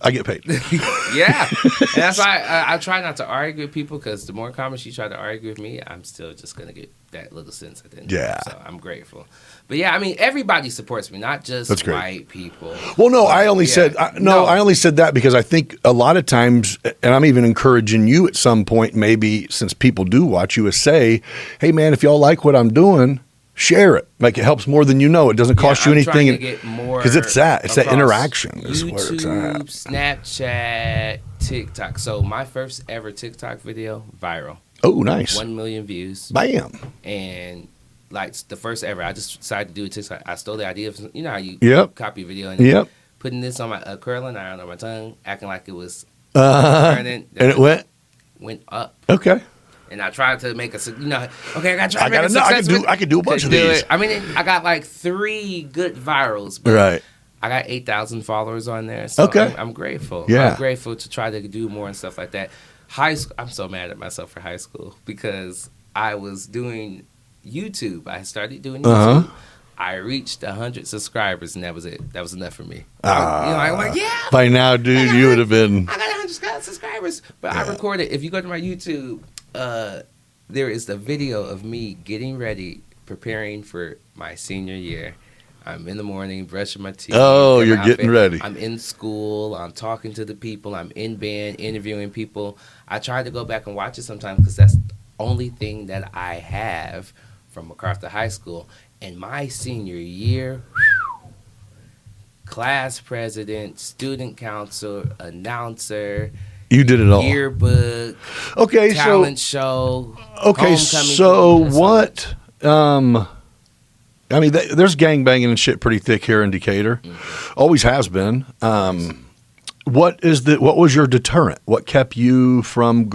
I get paid.
Yeah. And that's why I try not to argue with people, because the more comments you try to argue with me, I'm still just going to get that little sense at the end.
Yeah.
So I'm grateful. But yeah, I mean, everybody supports me, not just white people.
Well, no, I only said that because I think a lot of times, and I'm even encouraging you at some point, maybe since people do watch you, is say, "Hey, man, if y'all like what I'm doing, share it. Like, it helps more than you know. It doesn't cost you anything." Because it's that interaction is
YouTube,
where it's at.
Snapchat, TikTok. So my first ever TikTok video, viral.
Oh, nice.
1 million views.
Bam.
And like the first ever, I just decided to do a TikTok. I stole the idea of, you know how you copy a video and putting this on my curling iron on my tongue, acting like it was turning.
And it
went up.
Okay.
And I tried to make okay, I got to try to make a success.
I could do a bunch of these.
I mean, I got like 3 good virals, but
right.
I got 8,000 followers on there. So
okay.
I'm grateful.
Yeah.
I'm grateful to try to do more and stuff like that. High school, I'm so mad at myself for high school because I was doing YouTube. I started doing YouTube. I reached 100 subscribers, and that was it. That was enough for me. I'm like, yeah.
By now, dude, you would have been.
I got 100 subscribers. But I recorded, if you go to my YouTube, there is the video of me getting ready, preparing for my senior year. I'm in the morning, brushing my teeth.
Oh, you're getting ready.
I'm in school. I'm talking to the people. I'm in band, interviewing people. I try to go back and watch it sometimes because that's the only thing that I have from MacArthur High School. And my senior year, class president, student council, announcer.
You did it all.
Yearbook.
Okay,
talent show.
Okay, so what? I mean, there's gangbanging and shit pretty thick here in Decatur. Always has been. What was your deterrent? What kept you from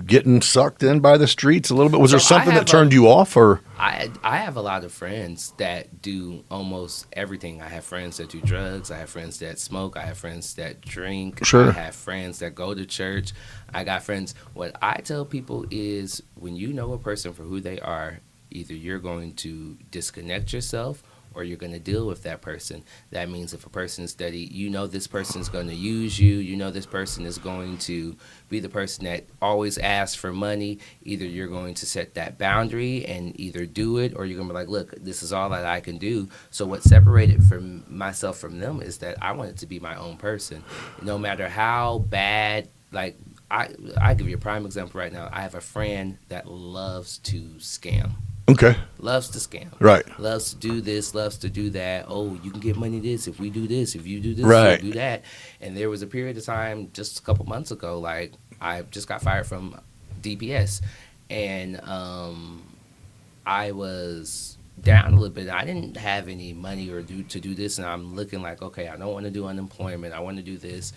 getting sucked in by the streets a little bit? Was there something that turned you off, or?
I have a lot of friends that do almost everything. I have friends that do drugs. I have friends that smoke. I have friends that drink.
Sure.
I have friends that go to church. I got friends. What I tell people is when you know a person for who they are, either you're going to disconnect yourself or you're going to deal with that person. That means if a person is steady, you know this person is going to use you. You know this person is going to be the person that always asks for money. Either you're going to set that boundary and either do it, or you're going to be like, look, this is all that I can do. So what separated from myself from them is that I wanted to be my own person. No matter how bad, like, I give you a prime example right now. I have a friend that loves to scam.
Okay.
Loves to scam.
Right.
Loves to do this, loves to do that. Oh, you can get money this if we do this. If you do this,
right.
you do that. And there was a period of time just a couple months ago, like I just got fired from DPS. And I was down a little bit. I didn't have any money to do this. And I'm looking like, okay, I don't want to do unemployment. I want to do this.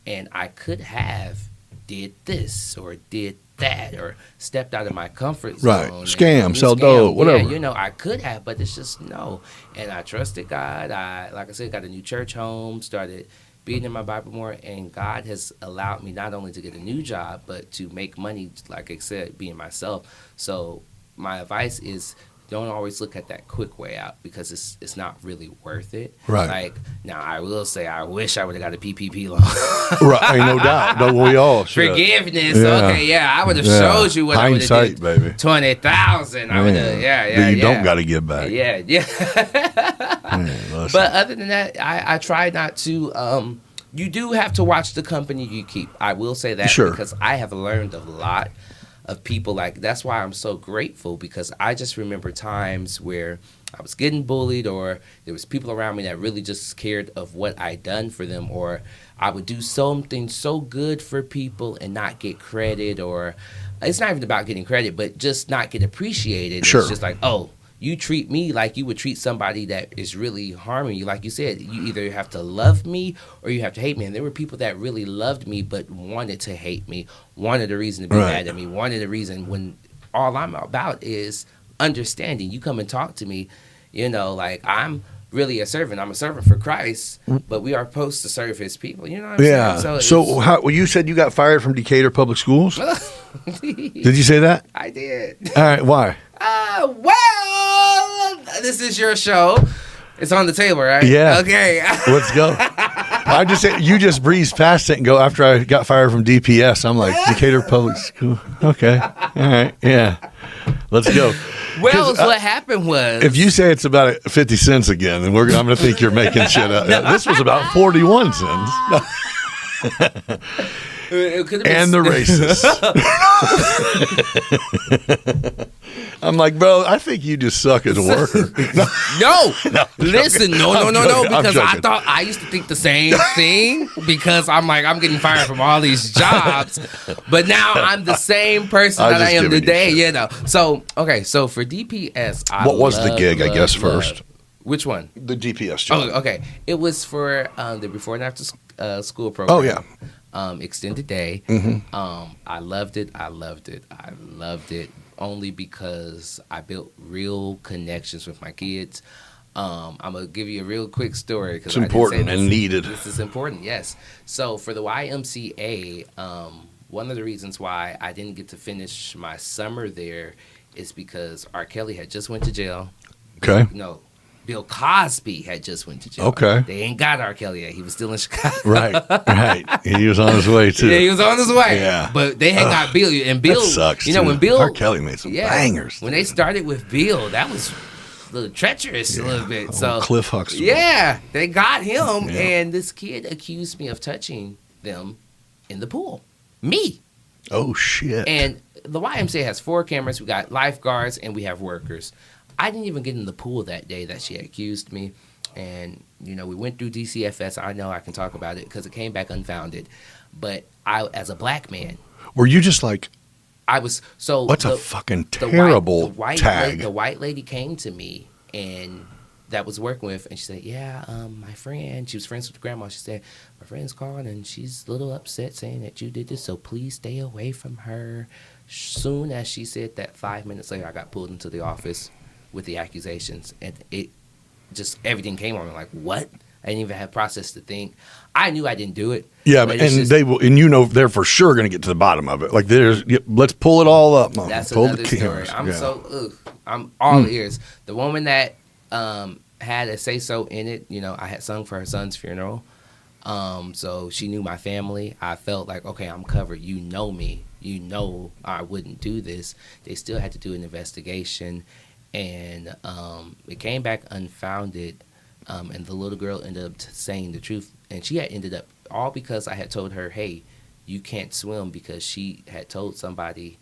And I could have did this or did that or stepped out of my comfort zone.
Right. Scam, sell dope, whatever.
Yeah, I could have, but it's just no. And I trusted God. Like I said, got a new church home, started being in my Bible more, and God has allowed me not only to get a new job, but to make money, like I said, being myself. So my advice is don't always look at that quick way out because it's not really worth it.
Right.
Like, now I will say I wish I would have got a PPP loan.
Right, no doubt. No, we all should.
Forgiveness.
Yeah.
Okay, yeah, I would have showed you what
Hindsight,
I would have did.
baby.
20,000. I would have. Yeah.
That you don't got to give back.
Yeah. But other than that, I try not to. You do have to watch the company you keep. I will say that because I have learned a lot of people. Like, that's why I'm so grateful, because I just remember times where I was getting bullied, or there was people around me that really just scared of what I'd done for them, or I would do something so good for people and not get credit, or it's not even about getting credit, but just not get appreciated.
Sure.
It's just like, oh, you treat me like you would treat somebody that is really harming you. Like you said, you either have to love me or you have to hate me. And there were people that really loved me but wanted to hate me, wanted a reason to be mad at me, wanted a reason, when all I'm about is understanding. You come and talk to me, like, I'm really a servant. I'm a servant for Christ, but we are supposed to serve his people. You know what I'm saying?
So you said you got fired from Decatur Public Schools? Did you say that?
I did.
All right, why?
Well, this is your show. It's on the table, right?
Yeah.
Okay.
Let's go. I just said you just breezed past it and go, after I got fired from DPS. I'm like, Decatur Public School. Okay. All right. Yeah. Let's go.
Well, what happened was,
if you say it's about 50 cents again, then I'm going to think you're making shit up. This was about 41 cents. And the racist. I'm like, bro, I think you just suck as a worker.
Listen, no, because I thought I used to think the same thing, because I'm like, I'm getting fired from all these jobs, but now I'm the same person that I am today, So, okay, so for DPS,
what was the gig, I guess, first?
Which one?
The DPS job.
Oh, okay. It was for the before and after school program.
Oh, yeah.
Extended day. Mm-hmm. I loved it. Only because I built real connections with my kids. I'm going to give you a real quick story.
It's important and needed.
This is important, yes. So for the YMCA, one of the reasons why I didn't get to finish my summer there is because R. Kelly had just went to jail.
Okay.
No, Bill Cosby had just went to jail.
Okay.
They ain't got R. Kelly yet. He was still in Chicago.
Right. He was on his way, too.
Yeah, he was on his way.
Yeah.
But they had got Bill. And Bill,
that sucks,
when Bill...
R. Kelly made some bangers.
When they started with Bill, that was a little treacherous a little bit. So
Cliff Huxtable.
Yeah, they got him. Yeah. And this kid accused me of touching them in the pool. Me.
Oh, shit.
And the YMCA has 4 cameras. We got lifeguards and we have workers. I didn't even get in the pool that day that she accused me. And, we went through DCFS. I know I can talk about it because it came back unfounded. But I, as a black man.
Were you just like.
I was. So.
What's a fucking terrible tag?
The white lady came to me and that was working with. And she said, yeah, my friend. She was friends with the grandma. She said, my friend's calling and she's a little upset saying that you did this. So please stay away from her. Soon as she said that, 5 minutes later, I got pulled into the office with the accusations, and it just everything came on me like, what? I didn't even have process to think. I knew I didn't do it.
Yeah, and they will, and they're for sure going to get to the bottom of it. Like, let's pull it all up. Mom.
That's
pull
another story. I'm all ears. The woman that had a say so in it, I had sung for her son's funeral, so she knew my family. I felt like, okay, I'm covered. You know me. You know I wouldn't do this. They still had to do an investigation. And it came back unfounded, and the little girl ended up saying the truth. And she had ended up, all because I had told her, hey, you can't swim, because she had told somebody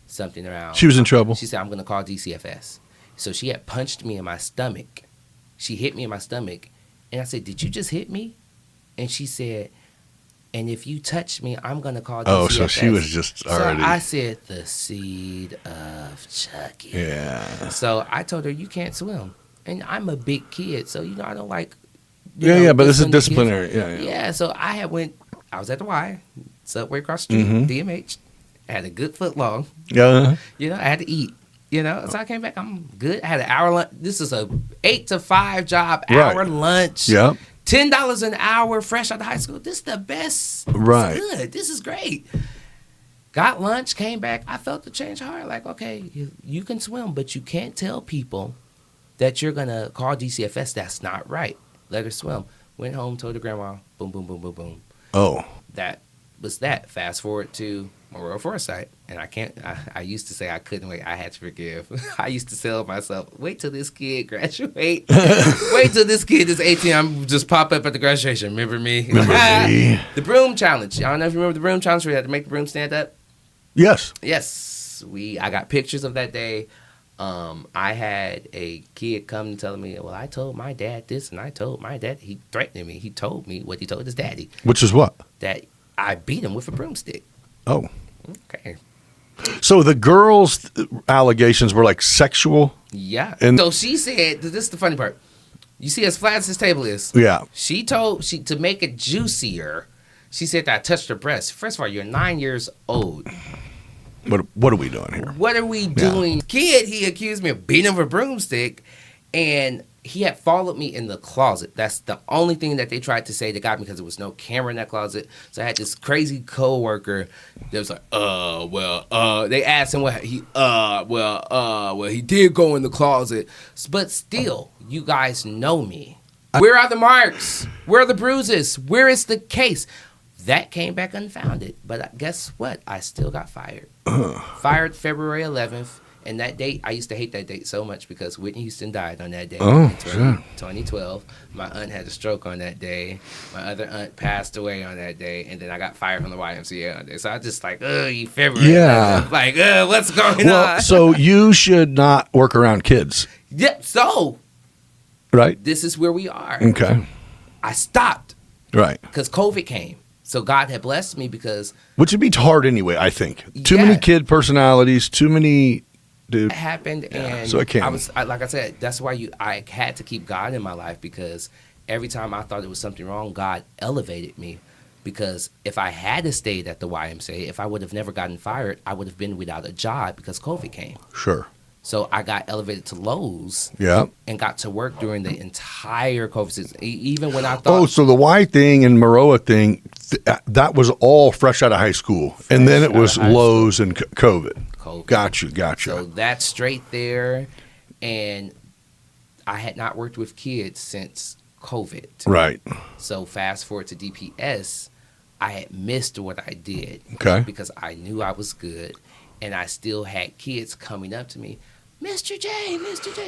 something around.
She was in trouble.
She said, I'm going to call DCFS. So she had punched me in my stomach. She hit me in my stomach. And I said, did you just hit me? And she said, and if you touch me, I'm going to call DCFS. Oh,
so she was just already.
So I said, the seed of Chucky.
Yeah.
So I told her, you can't swim. And I'm a big kid, so, I don't like.
But this is disciplinary. Yeah.
So I was at the Y, Subway across the street, DMH. I had a good foot long.
Yeah.
I had to eat. So I came back, I'm good. I had an hour lunch. This is a 8 to 5 job, hour lunch.
Yep.
$10 an hour, fresh out of high school. This is the best.
Right.
This is good. This is great. Got lunch, came back. I felt the change of heart. Like, okay, you can swim, but you can't tell people that you're going to call DCFS. That's not right. Let her swim. Went home, told her grandma, boom, boom, boom, boom, boom.
Oh.
That was that. Fast forward to Memorial Foresight. And I used to say I couldn't wait. I had to forgive. I used to tell myself, wait till this kid graduate. Wait till this kid is 18. I'm just pop up at the graduation. Remember me? The broom challenge. I don't know if you remember the broom challenge where you had to make the broom stand up.
Yes.
Yes. I got pictures of that day. I had a kid come telling me, well, I told my dad this, and I told my dad, he threatened me. He told me what he told his daddy.
Which is what?
That I beat him with a broomstick.
Oh.
Okay.
So the girls' allegations were like sexual?
Yeah.
And
so she said, this is the funny part. You see as flat as this table is.
Yeah.
She to make it juicier, she said that I touched her breast. First of all, you're 9 years old.
What are we doing here?
What are we doing? Yeah. Kid, he accused me of beating him with a broomstick, and he had followed me in the closet. That's the only thing that they tried to say that got me, because there was no camera in that closet. So I had this crazy coworker that was like, they asked him what he did go in the closet. But still, you guys know me. Where are the marks? Where are the bruises? Where is the case? That came back unfounded. But guess what? I still got fired. Fired February 11th. And that date, I used to hate that date so much because Whitney Houston died on that day in 2012. My aunt had a stroke on that day. My other aunt passed away on that day. And then I got fired from the YMCA on that day. So I was just like, February.
Yeah.
Like, what's going on?
So you should not work around kids.
Yeah, so.
Right.
This is where we are.
Okay.
I stopped.
Right.
Because COVID came. So God had blessed me because.
Which would be hard anyway, I think. Too many kid personalities, too many. Dude.
It happened, and
so it came.
like I said, that's why I had to keep God in my life, because every time I thought there was something wrong, God elevated me. Because if I had stayed at the YMCA, if I would have never gotten fired, I would have been without a job because COVID came.
Sure.
So I got elevated to Lowe's.
Yeah.
And got to work during the entire COVID season, even when I thought.
Oh, so the Y thing and Maroa thing, that was all fresh out of high school, and then it was Lowe's and COVID. Gotcha.
So that's straight there, and I had not worked with kids since COVID.
Right.
So fast forward to DPS, I had missed what I did.
Okay.
Because I knew I was good, and I still had kids coming up to me, Mr. J.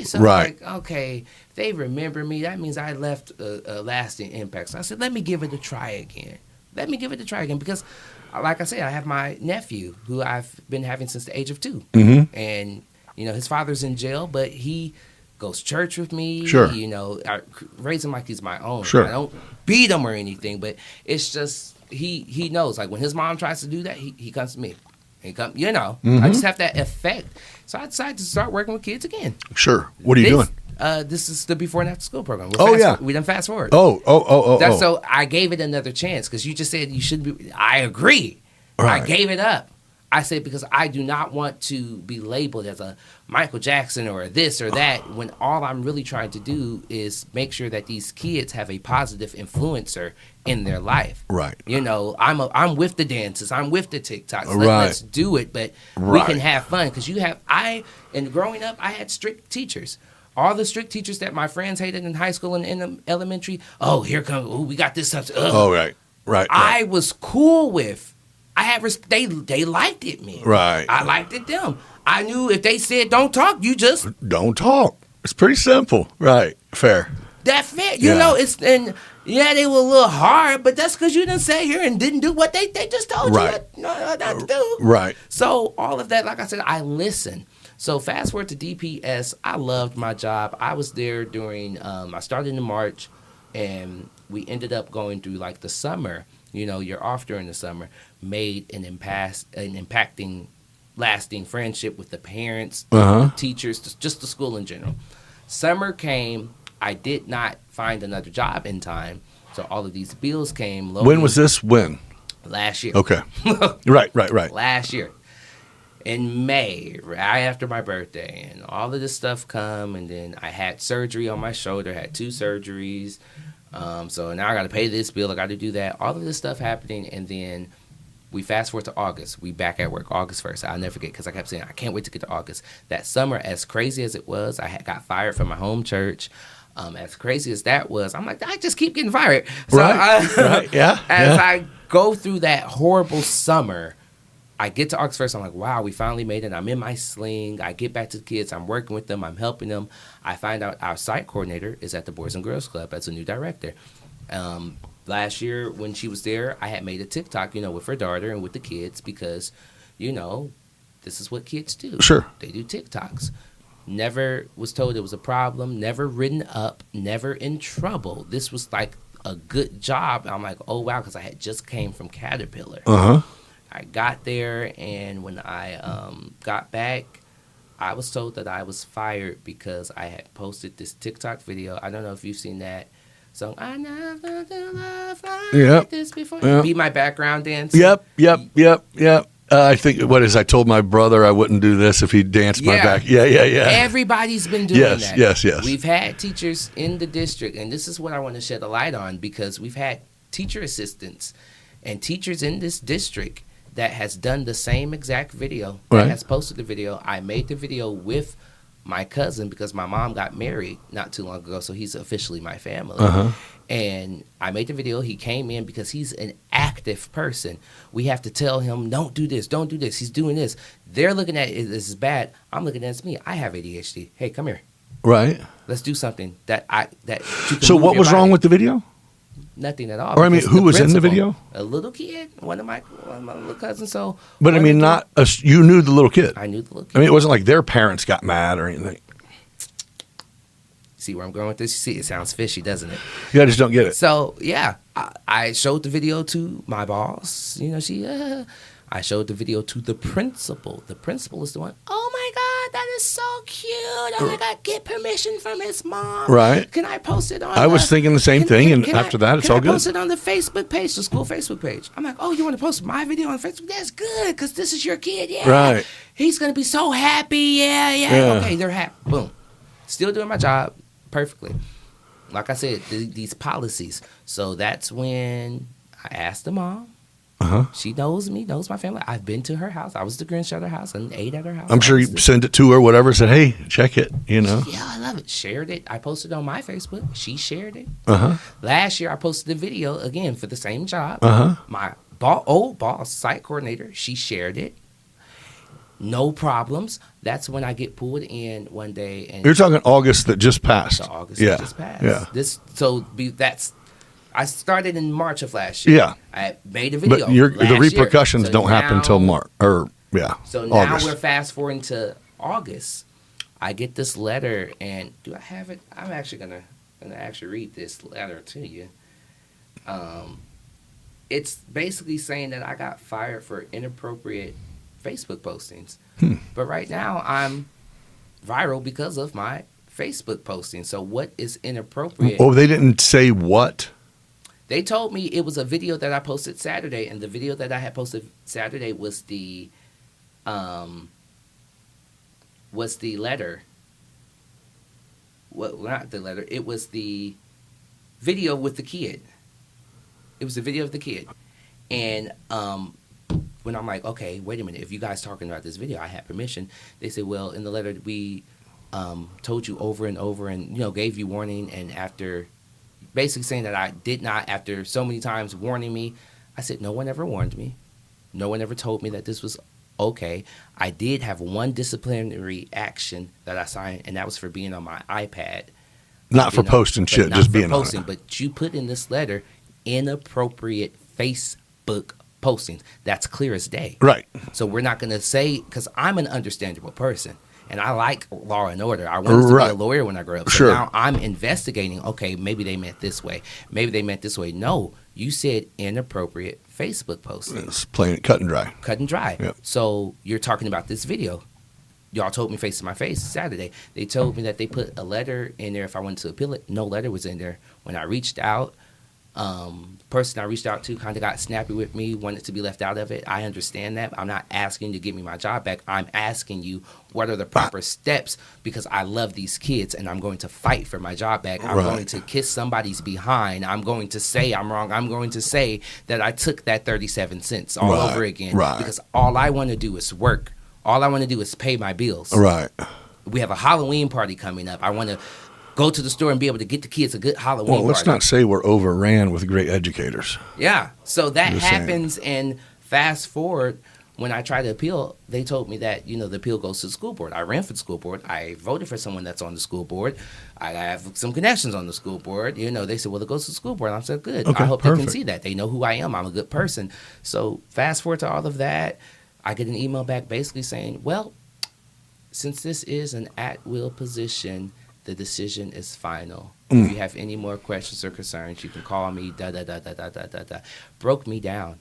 So
right.
I'm like, okay, they remember me. That means I left a lasting impact. So I said, let me give it a try again. Because, like I said, I have my nephew who I've been having since the age of 2.
Mm-hmm.
And, his father's in jail, but he goes to church with me.
Sure.
I raise him like he's my own.
Sure.
I don't beat him or anything, but it's just he knows. Like when his mom tries to do that, he comes to me.
Mm-hmm.
I just have that effect. So I decided to start working with kids again.
Sure. What are you doing?
This is the before and after school program. We done fast forward. So I gave it another chance because you just said you should be. I agree. Right. I gave it up. I said because I do not want to be labeled as a Michael Jackson or this or that when all I'm really trying to do is make sure that these kids have a positive influencer in their life.
Right.
I'm with the dances. I'm with the TikToks.
Right.
Let's do it, but we can have fun because and growing up, I had strict teachers. All the strict teachers that my friends hated in high school and in elementary. Oh, here comes. Oh, we got this stuff.
Right.
I was cool with. I had they liked it me.
Right.
I liked it them. I knew if they said don't talk, you just
don't talk. It's pretty simple. Right. Fair.
That fair. They were a little hard, but that's because you didn't sit here and didn't do what they just told you not to do.
Right.
So all of that, like I said, I listened. So fast forward to DPS, I loved my job. I was there during, I started in March, and we ended up going through like the summer. You're off during the summer. Made an impacting, lasting friendship with the parents, the teachers, just the school in general. Summer came. I did not find another job in time, so all of these bills came.
When was this? When?
Last year.
Okay. Right.
Last year. In May, right after my birthday, and all of this stuff come, and then I had surgery on my shoulder, had 2 surgeries, so now I got to pay this bill, I got to do that, all of this stuff happening, and then We fast forward to August. We back at work August 1st. I'll never forget because I kept saying, I can't wait to get to August. That summer, as crazy as it was, I got fired from my home church. As crazy as that was, I'm like, I just keep getting fired. So
Right. Yeah.
As I go through that horrible summer, I get to August 1st. I'm like, wow, we finally made it. I'm in my sling. I get back to the kids. I'm working with them. I'm helping them. I find out our site coordinator is at the Boys and Girls Club as a new director. Last year when she was there, I had made a TikTok, with her daughter and with the kids because, this is what kids do.
Sure.
They do TikToks. Never was told it was a problem, never written up, never in trouble. This was like a good job. I'm like, oh, wow, because I had just came from Caterpillar.
Uh-huh.
I got there, and when I got back, I was told that I was fired because I had posted this TikTok video. I don't know if you've seen that song, I never do love like this before. Yep. Be my background dance.
Yep. I think I told my brother I wouldn't do this if he danced my back. Yeah.
Everybody's been doing that.
Yes.
We've had teachers in the district, and this is what I want to shed a light on because we've had teacher assistants and teachers in this district that has done the same exact video, that has posted the video. I made the video with my cousin because my mom got married not too long ago, so he's officially my family. And I made the video. He came in because he's an active person. We have to tell him, don't do this. He's doing this. They're looking at it as bad. I'm looking at it as me. I have ADHD. Hey, come here.
Right.
Let's do something that you can
So what was wrong with the video?
Nothing at all.
Or who was in the video?
A little kid, one of my little cousins. So,
but you knew the little kid.
I knew the little kid.
It wasn't like their parents got mad or anything.
See where I'm going with this? You see, it sounds fishy, doesn't it?
Yeah, I just don't get it.
So I showed the video to my boss. I showed the video to the principal. The principal is the one. Oh my God, that is so cute. Oh my God, get permission from his mom.
Right.
Can I post it on?
I was thinking the same thing, and after that, it's all good.
Can I post it on the Facebook page, the school Facebook page? I'm like, oh, you want to post my video on Facebook? That's good, because this is your kid. Yeah.
Right.
He's gonna be so happy. Yeah. Okay, they're happy. Boom. Still doing my job perfectly. Like I said, these policies. So that's when I asked the mom. She knows me, knows my family. I've been to her house. I was the Grinch at her house and ate at her house.
I'm sure you sent it to her, whatever, said, hey, check it,
Yeah, I love it. Shared it. I posted on my Facebook. She shared it. Last year, I posted the video, again, for the same job. My old boss, site coordinator, she shared it. No problems. That's when I get pulled in one day. And
you're talking August that just passed.
That just passed.
Yeah.
I started in March of last year.
Yeah.
I made a video.
But the repercussions don't happen until March.
So now
August.
we're fast forwarding to August. I get this letter, and do I have it? I'm actually gonna read this letter to you. It's basically saying that I got fired for inappropriate Facebook postings. But right now I'm viral because of my Facebook posting. So what is inappropriate?
Oh, they didn't say what?
They told me it was a video that I posted Saturday, and the video that I had posted Saturday was the letter. Well, not the letter. It was the video with the kid. It was the video of the kid. And when I'm like, okay, wait a minute. If you guys talking about this video, I had permission. They said, well, in the letter we told you over and over and, gave you warning. And after basically saying that I did not, after so many times warning me, I said, no one ever warned me. No one ever told me that this was okay. I did have one disciplinary action that I signed, and that was for being on my iPad.
Not for posting shit, just being on it.
But you put in this letter inappropriate Facebook postings. That's clear as day.
Right.
So we're not going to say, because I'm an understandable person. And I like law and order. I wanted to be a lawyer when I grew up. So now I'm investigating, okay, maybe they meant this way. Maybe they meant this way. No, you said inappropriate Facebook posting.
It's plain cut and dry.
Cut and dry.
Yep.
So you're talking about this video. Y'all told me face to my face Saturday. They told me that they put a letter in there if I wanted to appeal it. No letter was in there. When I reached out, Person I reached out to kind of got snappy with me, wanted to be left out of it. I understand that. I'm not asking you to give me my job back. I'm asking you what are the proper steps, because I love these kids and I'm going to fight for my job back. I'm going to kiss somebody's behind. I'm going to say I'm wrong. I'm going to say that I took that 37 cents all over again, because all I want to do is work. All I want to do is pay my bills.
Right.
We have a Halloween party coming up. I want to go to the store and be able to get the kids a good Halloween party.
Well, let's not say we're overran with great educators.
Yeah. So that happens, and fast forward, when I tried to appeal, they told me that, the appeal goes to the school board. I ran for the school board. I voted for someone that's on the school board. I have some connections on the school board. They said, well, it goes to the school board. I said, good.
Okay,
I hope they can see that. They know who I am. I'm a good person. So fast forward to all of that, I get an email back basically saying, well, since this is an at-will position, the decision is final. If you have any more questions or concerns, you can call me, Broke me down.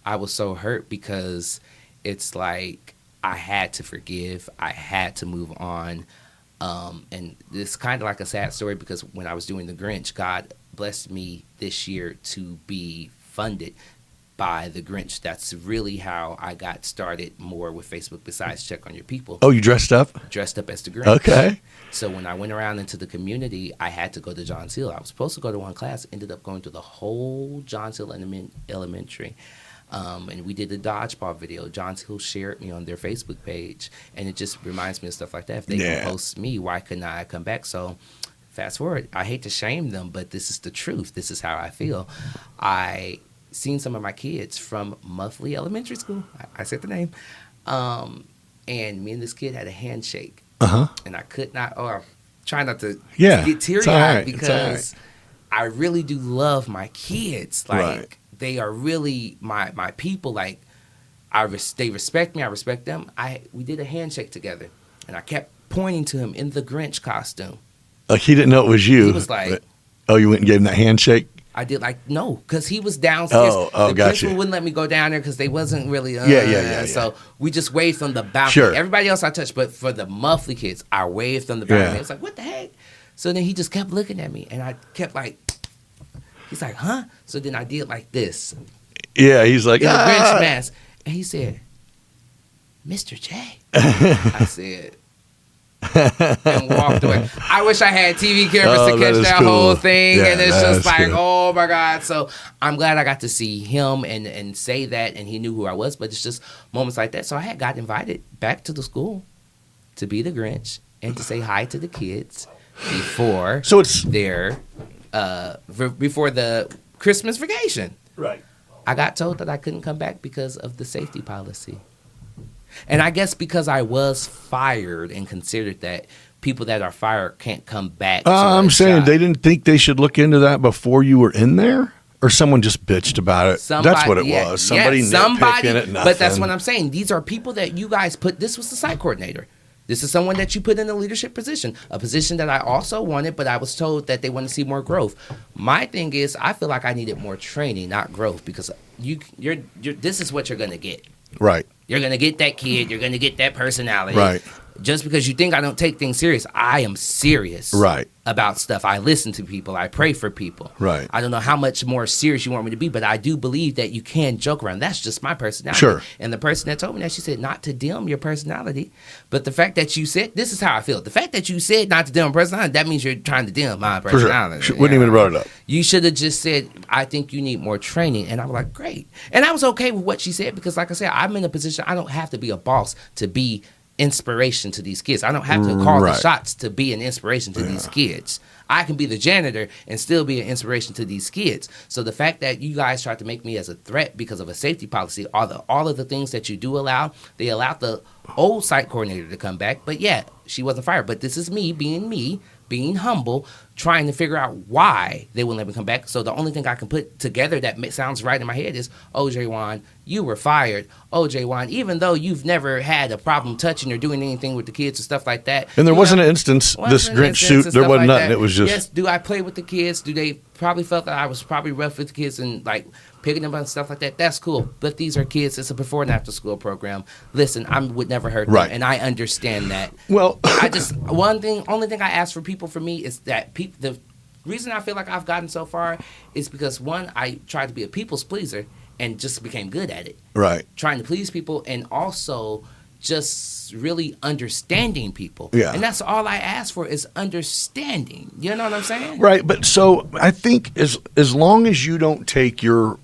I was so hurt, because it's like I had to forgive. I had to move on. And it's kind of like a sad story, because when I was doing The Grinch, God blessed me this year to be funded by The Grinch. That's really how I got started more with Facebook, besides Check on Your People.
Oh, you dressed up?
Dressed up as The Grinch.
Okay.
So when I went around into the community, I had to go to Johns Hill. I was supposed to go to one class, ended up going to the whole Johns Hill Elementary. And we did the dodgeball video. Johns Hill shared me on their Facebook page. And it just reminds me of stuff like that. If they can post me, why couldn't I come back? So fast forward. I hate to shame them, but this is the truth. This is how I feel. I seen some of my kids from Muffley Elementary School. I said the name. And me and this kid had a handshake. And I could not, try not to get teary-eyed, because I really do love my kids. Like, they are really my people. Like, they respect me. I respect them. We did a handshake together, and I kept pointing to him in the Grinch costume.
Like, he didn't know it was you.
He was like,
you went and gave him that handshake?
I did, no, because he was downstairs. The principal wouldn't let me go down there because they wasn't really. So we just waved from the balcony.
Sure.
Everybody else I touched, but for the Muffley kids, I waved from the balcony. It was like, what the heck? So then he just kept looking at me, and I kept he's like, huh? So then I did like this.
Yeah, he's like,
in the Grinch mask, and he said, Mr. J. I said. And walked away. I wish I had TV cameras to catch that whole thing, and it's just like, oh my God. So I'm glad I got to see him and say that, and he knew who I was. But it's just moments like that. So I had got invited back to the school to be the Grinch and to say hi to the kids before before the Christmas vacation.
Right.
I got told that I couldn't come back because of the safety policy. And I guess because I was fired and considered that people that are fired can't come back.
I'm saying they didn't think they should look into that before you were in there? Or someone just bitched about it? That's what it was. Somebody nitpicking it, nothing.
But that's what I'm saying. These are people that you guys put. This was the site coordinator. This is someone that you put in a leadership position, a position that I also wanted, but I was told that they want to see more growth. My thing is, I feel like I needed more training, not growth, because you're this is what you're going to get.
Right.
You're going to get that kid. You're going to get that personality.
Right.
Just because you think I don't take things serious, I am serious about stuff. I listen to people. I pray for people.
Right.
I don't know how much more serious you want me to be, but I do believe that you can joke around. That's just my personality.
Sure.
And the person that told me that, she said, not to dim your personality, but the fact that you said, this is how I feel. The fact that you said not to dim personality, that means you're trying to dim my personality.
For sure. Wouldn't even have brought it up.
You should have just said, I think you need more training. And I was like, great. And I was okay with what she said because, like I said, I'm in a position, I don't have to be a boss to be inspiration to these kids. I don't have to call the shots to be an inspiration to these kids. I can be the janitor and still be an inspiration to these kids. So the fact that you guys tried to make me as a threat because of a safety policy, all of the things that you do allow, they allowed the old site coordinator to come back. But yeah, she wasn't fired. But this is me, being humble, trying to figure out why they wouldn't let me come back. So the only thing I can put together that sounds right in my head is, oh, Jayjuan, you were fired. Oh, Jayjuan, even though you've never had a problem touching or doing anything with the kids and stuff like that.
And there wasn't an instance, this Grinch suit, there wasn't nothing. It was just...
Yes, do I play with the kids? Do they probably felt that I was probably rough with the kids and like picking them up and stuff like that? That's cool. But these are kids. It's a before and after school program. Listen, I would never hurt them, and I understand that.
Well,
only thing I ask for people, for me, is that the reason I feel like I've gotten so far is because, one, I tried to be a people's pleaser and just became good at it.
Right.
Trying to please people, and also just really understanding people.
Yeah.
And that's all I ask for is understanding. You know what I'm saying?
Right. But so I think as long as you don't take your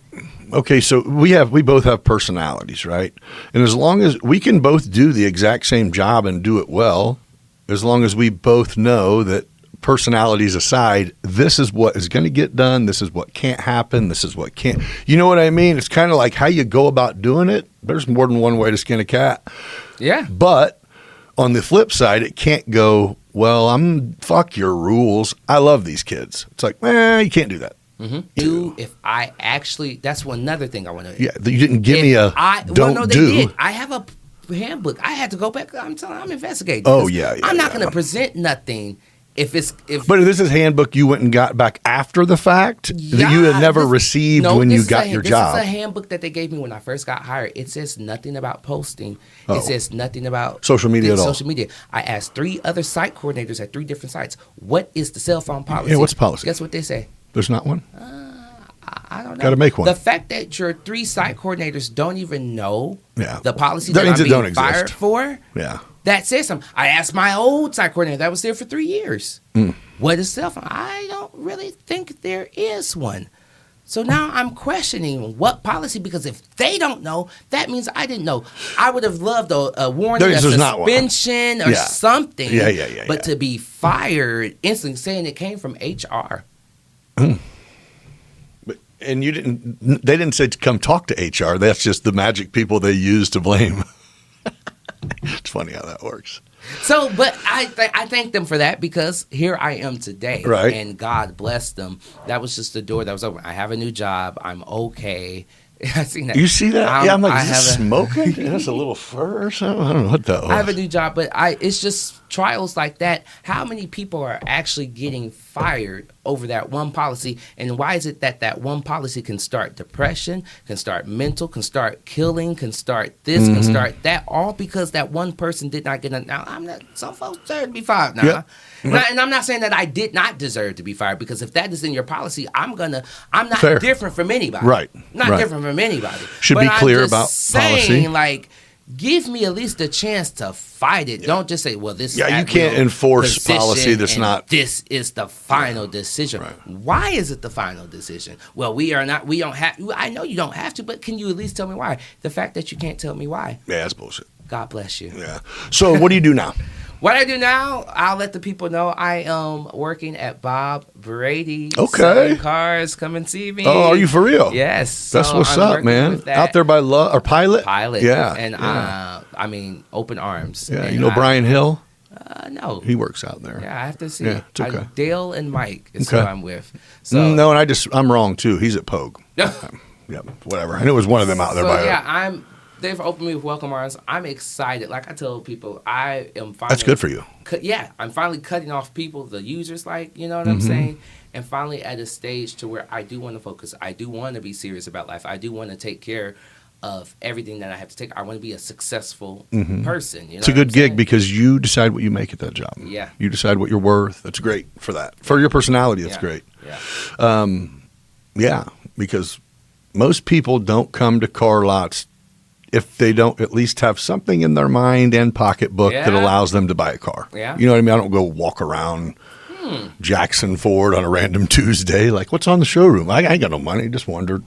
okay, so we both have personalities, right? And as long as we can both do the exact same job and do it well, as long as we both know that personalities aside, this is what is going to get done, this is what can't happen, this is what can't. You know what I mean? It's kind of like how you go about doing it. There's more than one way to skin a cat.
Yeah.
But on the flip side, it can't go, well, fuck your rules. I love these kids. It's like, you can't do that.
Mm-hmm. If I actually, that's one another thing I want to.
Yeah, you didn't give me a don't
they
do.
Did. I have a handbook. I had to go back. I'm investigating.
Oh yeah.
I'm not going to present nothing if. But
this is handbook you went and got back after the fact that you had never received when you got your job.
This is a handbook that they gave me when I first got hired. It says nothing about posting. It says nothing about
social media at all.
Social media. I asked 3 other site coordinators at 3 different sites, what is the cell phone policy?
Yeah, what's the policy?
Guess what they say?
There's not one.
I don't know.
Got to make one.
The fact that your 3 site coordinators don't even know the policy
that
I'm
being
being fired for, that says something. I asked my old site coordinator that was there for 3 years, what is cell phone? I don't really think there is one. So now I'm questioning what policy, because if they don't know, that means I didn't know. I would have loved a warning, a suspension or something. But to be fired instantly, saying it came from HR.
And they didn't say to come talk to HR. That's just the magic people they use to blame. It's funny how that works.
So, but I thank them for that, because here I am today.
Right.
And God bless them. That was just the door that was open. I have a new job. I'm okay. I seen that.
You see that? I'm like, is this smoking? That's a little fur or something? I don't know what that was.
I have a new job, but it's just trials like that. How many people are actually getting fired over that one policy? And why is it that one policy can start depression, can start mental, can start killing, can start this, can start that, all because that one person did not get Now, some folks deserve to be fired now.
Yep.
And I'm not saying that I did not deserve to be fired, because if that is in your policy, I'm not
Fair.
different from anybody.
Right.
Not different from anybody.
Should be clear about policy.
Like, give me at least a chance to fight it. Don't just say, well, this is
you can't enforce policy that's not.
This is the final decision.
Right.
Why is it the final decision? Well, we don't have, I know you don't have to, but can you at least tell me why? The fact that you can't tell me why.
Yeah, that's bullshit.
God bless you.
Yeah. So what do you do now?
What I do now, I'll let the people know I am working at Bob Brady.
Okay.
Selling cars, come and see me.
Oh, are you for real?
Yes.
That's
so
what's
I'm
up, man. Out there by Pilot?
Pilot.
Yeah.
And I mean, open arms.
Yeah.
And
you know Brian Hill?
No.
He works out there.
Yeah, I have to see.
Yeah, it's okay.
Dale and Mike is who I'm with.
So no, and I'm wrong too. He's at Pogue. Yeah, whatever. I knew it was one of them out there.
They've opened me with welcome arms. I'm excited. Like I tell people, I am finally.
That's good for you.
I'm finally cutting off people, the users, like, you know what I'm saying? And finally at a stage to where I do want to focus. I do want to be serious about life. I do want to take care of everything that I have to take. I want to be a successful person. You know,
it's a good gig because you decide what you make at that job.
Yeah.
You decide what you're worth. That's great for that. For your personality, that's great.
Yeah.
Because most people don't come to car lots if they don't at least have something in their mind and pocketbook that allows them to buy a car.
Yeah.
You know what I mean? I don't go walk around Jackson Ford on a random Tuesday. Like, what's on the showroom? I ain't got no money. Just wondered.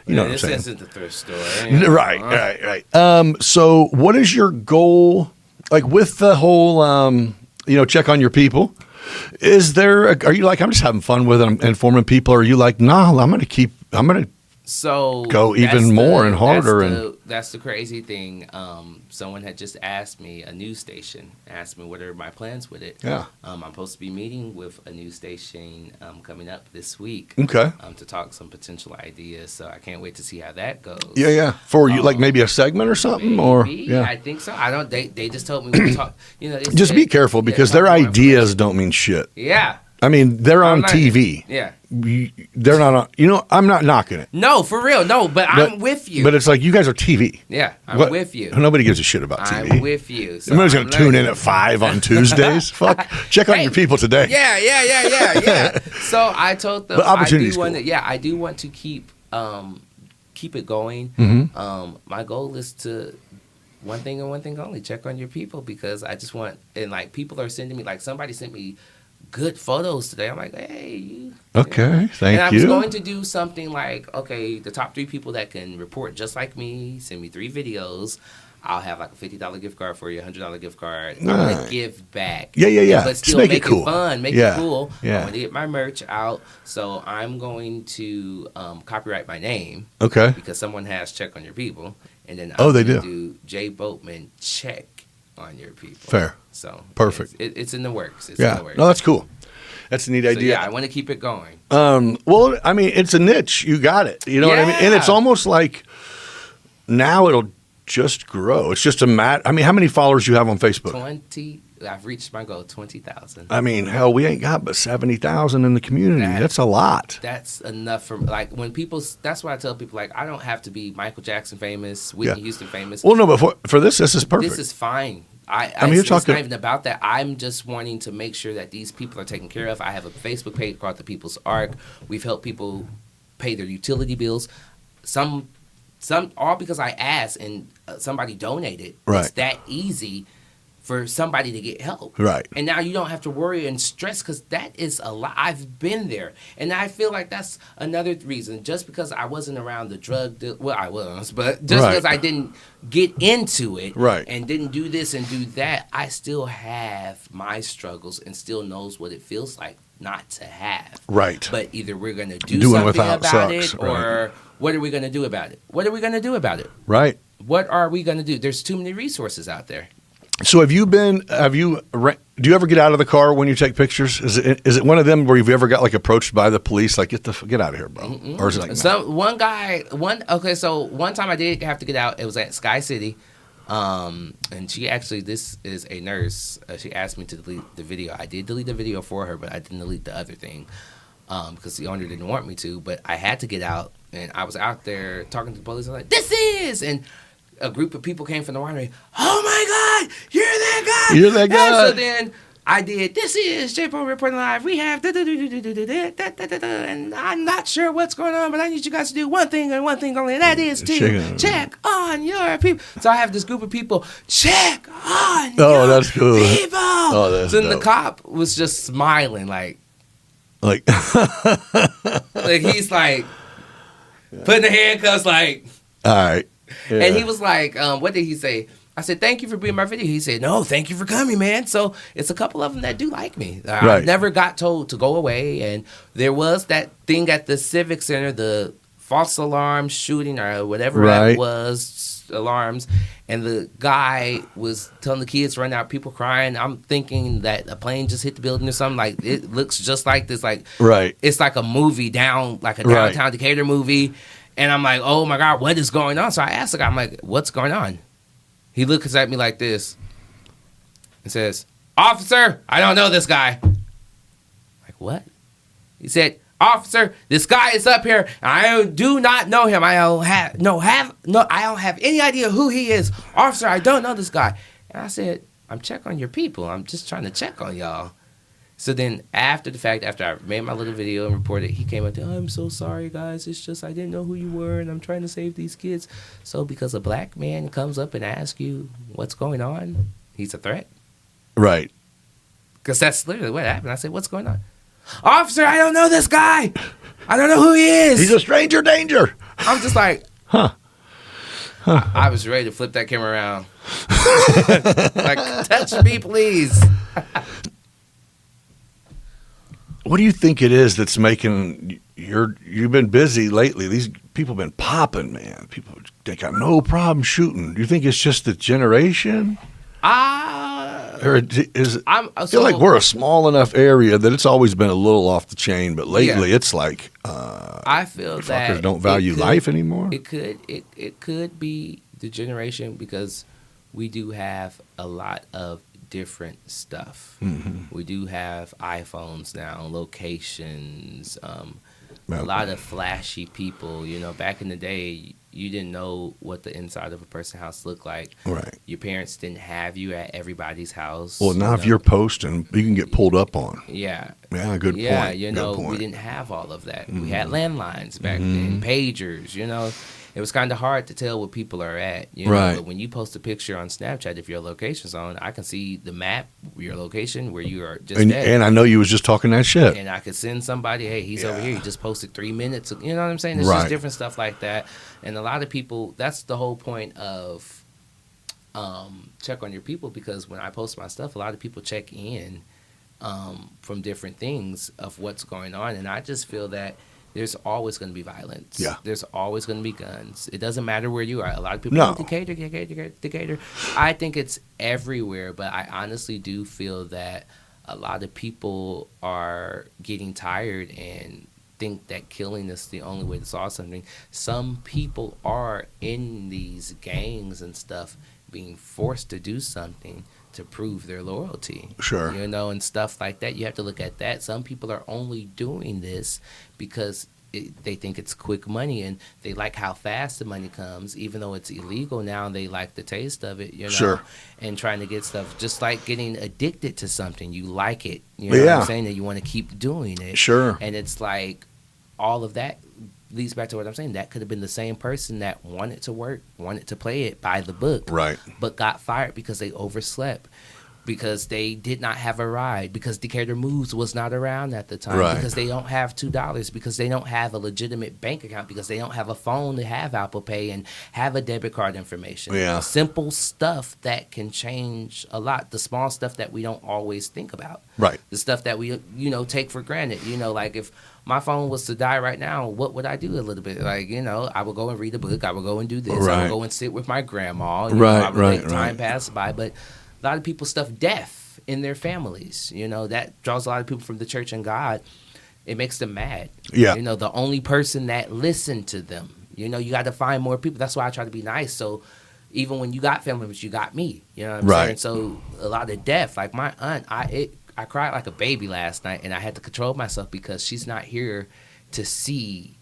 You know what I'm saying?
This isn't the thrift store. Anyway.
Right. So what is your goal, like with the whole, check on your people? Are you like, I'm just having fun with it, I'm informing people? Or are you like, no, I'm going to go even more and harder?
That's the crazy thing. Someone had just asked me, a news station, asked me what are my plans with it.
Yeah.
I'm supposed to be meeting with a news station coming up this week.
Okay.
To talk some potential ideas. So I can't wait to see how that goes.
Yeah. For you, like maybe a segment or something,
I think so. I don't. They just told me we talk.
Just be careful because their ideas don't mean shit.
Yeah.
I mean, they're on TV.
Yeah.
They're not on. You know, I'm not knocking it.
No, for real. No, but I'm with you.
But it's like you guys are TV.
Yeah, I'm with you.
Nobody gives a shit about TV.
I'm with you.
So nobody's going to tune in at 5 on Tuesdays. Fuck. Check on your people today.
Yeah. So I told them I do want to keep it going.
Mm-hmm.
My goal is to one thing and one thing only: check on your people, because I just want, and like people are sending me, like somebody sent me good photos today. I'm like, hey.
Okay, thank you.
And I was going to do something like, okay, the top 3 people that can report just like me, send me 3 videos. I'll have like a $50 gift card for you, $100 gift card. I'm going to give back.
Yeah.
But still
make
it
cool.
Fun, make it cool.
Yeah.
I want to get my merch out. So I'm going to copyright my name.
Okay.
Because someone has check on your people. And then
they
do Jayjuan Boatman check on your people.
Fair.
So
perfect.
It's in the works.
In the works. No, that's cool. That's a neat idea.
Yeah, I want to keep it going.
Well, I mean, it's a niche. You got it. You know what I mean? And it's almost like now it'll just grow. It's just a I mean, how many followers do you have on Facebook?
20. I've reached my goal, 20,000.
I mean, hell, we ain't got but 70,000 in the community. That's a lot.
That's enough for, like, when people, that's why I tell people, like, I don't have to be Michael Jackson famous, Whitney Houston famous.
Well, no, but for this is perfect.
This is fine. I mean, it's not even about that. I'm just wanting to make sure that these people are taken care of. I have a Facebook page called The People's Arc. We've helped people pay their utility bills. Some all because I asked and somebody donated.
Right.
It's that easy for somebody to get help.
Right.
And now you don't have to worry and stress, because that is a lot. I've been there. And I feel like that's another reason. Just because I wasn't around the drug well, I was, but just because I didn't get into it and didn't do this and do that, I still have my struggles and still knows what it feels like not to have.
Right.
But either we're going to do something about it, or what are we going to do about it? What are we going to do about it?
Right.
What are we going to do? There's too many resources out there.
So do you ever get out of the car when you take pictures? Is it one of them where you've ever got like approached by the police, like get out of here, bro? Mm-mm. Or is it like
so one time I did have to get out. It was at Sky City. And she actually, this is a nurse. She asked me to delete the video. I did delete the video for her, but I didn't delete the other thing because the owner didn't want me to. But I had to get out, and I was out there talking to the police. I was like, "This is," and a group of people came from the winery. Oh my God, you're that guy!
You're that guy!
And so then I did. This is Jayjuan reporting live. We have and I'm not sure what's going on, but I need you guys to do one thing and one thing only, and that is to check on your people. So I have this group of people. Check on your
that's cool.
people.
Oh, that's
so then
dope.
the cop was just smiling, like he's like putting the handcuffs, like.
All right. Yeah.
And he was like, what did he say? I said, thank you for being my video. He said, no, thank you for coming, man. So it's a couple of them that do like me. I never got told to go away. And there was that thing at the Civic Center, the false alarm shooting or whatever that was, alarms. And the guy was telling the kids to run out, people crying. I'm thinking that a plane just hit the building or something. Like, it looks just like this. Like, it's like a movie like a downtown Decatur movie. And I'm like, oh, my God, what is going on? So I asked the guy, I'm like, what's going on? He looks at me like this and says, officer, I don't know this guy. Like, what? He said, officer, this guy is up here. And I do not know him. I don't have any idea who he is. Officer, I don't know this guy. And I said, I'm checking on your people. I'm just trying to check on y'all. So then after the fact, after I made my little video and reported, he came up to, I'm so sorry, guys. It's just I didn't know who you were, and I'm trying to save these kids. So because a black man comes up and asks you what's going on, he's a threat?
Right.
Because that's literally what happened. I said, what's going on? Officer, I don't know this guy. I don't know who he is.
He's a stranger danger.
I'm just like, I was ready to flip that camera around. Like, touch me, please.
What do you think it is that's making you've been busy lately? These people have been popping, man. People, they got no problem shooting. Do you think it's just the generation? Or I feel like we're a small enough area that it's always been a little off the chain, but lately it's like
I feel that
fuckers don't value life anymore.
It could be the generation, because we do have a lot of different stuff.
Mm-hmm.
We do have iPhones now, locations, a
Yep.
lot of flashy people. Back in the day, you didn't know what the inside of a person's house looked like.
Right.
Your parents didn't have you at everybody's house.
Well, now if you're posting, you can get pulled up on.
Yeah.
Yeah, good point.
Yeah,
Good point.
we didn't have all of that. We had landlines back then, pagers, It was kind of hard to tell where people are at,
Right.
But when you post a picture on Snapchat, if your location's on, I can see the map, your location, where you are just at.
And I know you was just talking that shit.
And I could send somebody, hey, he's over here. He just posted 3 minutes. You know what I'm saying? It's
Right.
just different stuff like that. And a lot of people, that's the whole point of check on your people, because when I post my stuff, a lot of people check in from different things of what's going on. And I just feel that there's always going to be violence.
Yeah.
There's always going to be guns. It doesn't matter where you are. A lot of people
No.
Decatur. I think it's everywhere, but I honestly do feel that a lot of people are getting tired and think that killing is the only way to solve something. Some people are in these gangs and stuff being forced to do something to prove their loyalty.
Sure.
And stuff like that. You have to look at that. Some people are only doing this because they think it's quick money, and they like how fast the money comes, even though it's illegal now. They like the taste of it,
Sure.
and trying to get stuff. Just like getting addicted to something. You like it. You know what I'm saying? That you want to keep doing it.
Sure.
And it's like all of that leads back to what I'm saying. That could have been the same person that wanted to work, wanted to play it by the book,
Right.
but got fired because they overslept, because they did not have a ride, because Decatur Moves was not around at the time,
Right.
because they don't have $2, because they don't have a legitimate bank account, because they don't have a phone to have Apple Pay and have a debit card information.
Yeah.
Simple stuff that can change a lot. The small stuff that we don't always think about.
Right.
The stuff that we, take for granted. Like if my phone was to die right now, what would I do a little bit? Like, I would go and read a book. I would go and do this. I
Right.
would go and sit with my grandma.
Right,
I would
right,
let time
right.
pass by. But a lot of people stuff death in their families. That draws a lot of people from the church and God. It makes them mad.
Yeah.
The only person that listened to them. You got to find more people. That's why I try to be nice. So even when you got family members, you got me. You know what I'm
Right.
saying? So a lot of death. Like my aunt, I cried like a baby last night, and I had to control myself because she's not here to see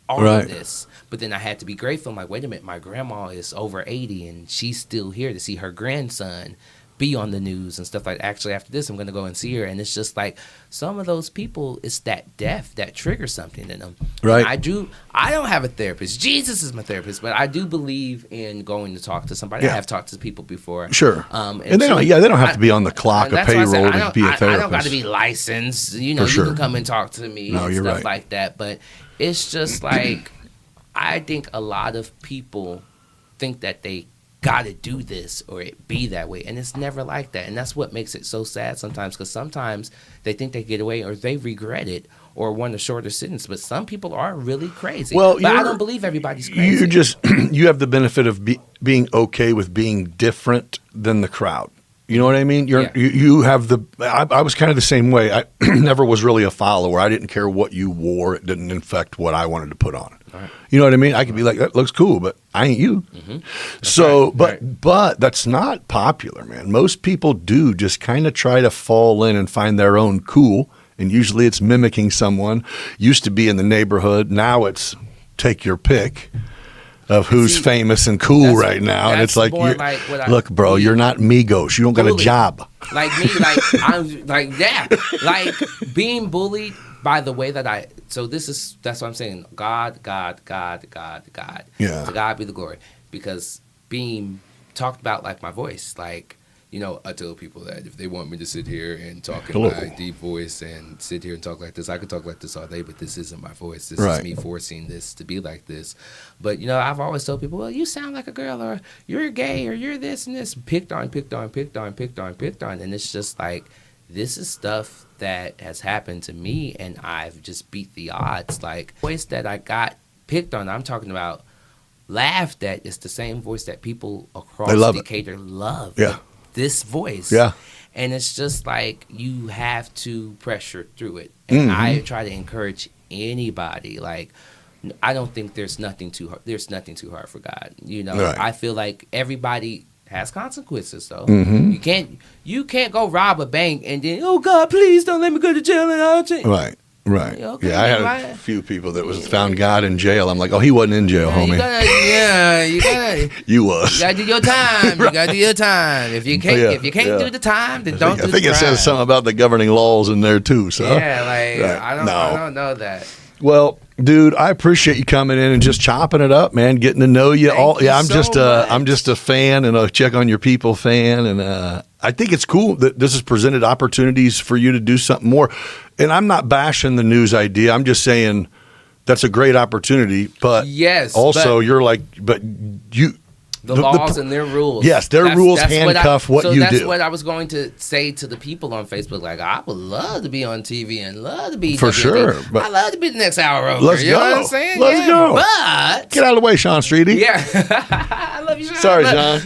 all
Right.
of this. But then I had to be grateful. I'm like, wait a minute, my grandma is over 80, and she's still here to see her grandson be on the news and stuff like that. Actually, after this, I'm going to go and see her. And it's just like some of those people, it's that death that triggers something in them.
Right.
And I don't have a therapist. Jesus is my therapist, but I do believe in going to talk to somebody.
Yeah.
I have talked to people before.
Sure.
And
they don't have to be on the clock
and
or
that's why I said,
payroll to be a therapist.
I don't got to be licensed.
For
You
sure.
can come and talk to me
No,
and
you're
stuff
right.
like that. But it's just like, I think a lot of people think that they got to do this or it be that way. And it's never like that. And that's what makes it so sad sometimes, because sometimes they think they get away or they regret it or want a shorter sentence. But some people are really crazy.
Well,
but I don't believe everybody's crazy.
You have the benefit of being okay with being different than the crowd. You know what I mean? You have I was kind of the same way. I never was really a follower. I didn't care what you wore. It didn't affect what I wanted to put on.
Right.
You know what I mean? I could be like, that looks cool, but I ain't you.
Mm-hmm.
So,
right.
but that's not popular, man. Most people do just kind of try to fall in and find their own cool. And usually it's mimicking someone. Used to be in the neighborhood. Now it's take your pick of who's famous and cool right now. And it's like, look, bro, you're not Migos. You don't got a job.
Like me, like I'm like, yeah. Like being bullied by the way that that's what I'm saying. God.
Yeah.
To God be the glory. Because being talked about like my voice, like, I tell people that if they want me to sit here and talk in my deep voice and sit here and talk like this, I could talk like this all day, but this isn't my voice. This is me forcing this to be like this. But, I've always told people, well, you sound like a girl, or you're gay, or you're this and this. Picked on. And it's just like, this is stuff that has happened to me, and I've just beat the odds. Like, the voice that I got picked on, I'm talking about laughed at, is the same voice that people across Decatur love.
Yeah.
This voice.
Yeah.
And it's just like, you have to pressure through it. And I try to encourage anybody, like, I don't think there's nothing too hard for God.
Right.
I feel like everybody has consequences, though.
Mm-hmm.
You can't go rob a bank and then, oh God, please don't let me go to jail and I'll change.
Right. Right.
Okay,
yeah, I had a few people that was found God in jail. I'm like, oh, he wasn't in jail, homie.
You gotta.
You was.
You gotta do your time.
Right.
You gotta do your time. If you can't, do the time, then don't do the time.
I think it says something about the governing laws in there too. So
yeah, like
right.
I don't know that.
Well, dude, I appreciate you coming in and just chopping it up, man. Getting to know you. I'm just a fan and a Check on Your People fan, and I think it's cool that this has presented opportunities for you to do something more. And I'm not bashing the news idea. I'm just saying that's a great opportunity. But
yes,
also you're like, but you.
The laws and their rules.
Yes, their rules handcuff what you do. So
that's what I was going to say to the people on Facebook. Like, I would love to be on TV and love to be
for sure.
But I love to be the next hour over.
Let's
you
go.
Know what I'm saying?
Let's go.
But
get out of the way, Sean Streety.
Yeah, I love you, Sean.
Sorry, John.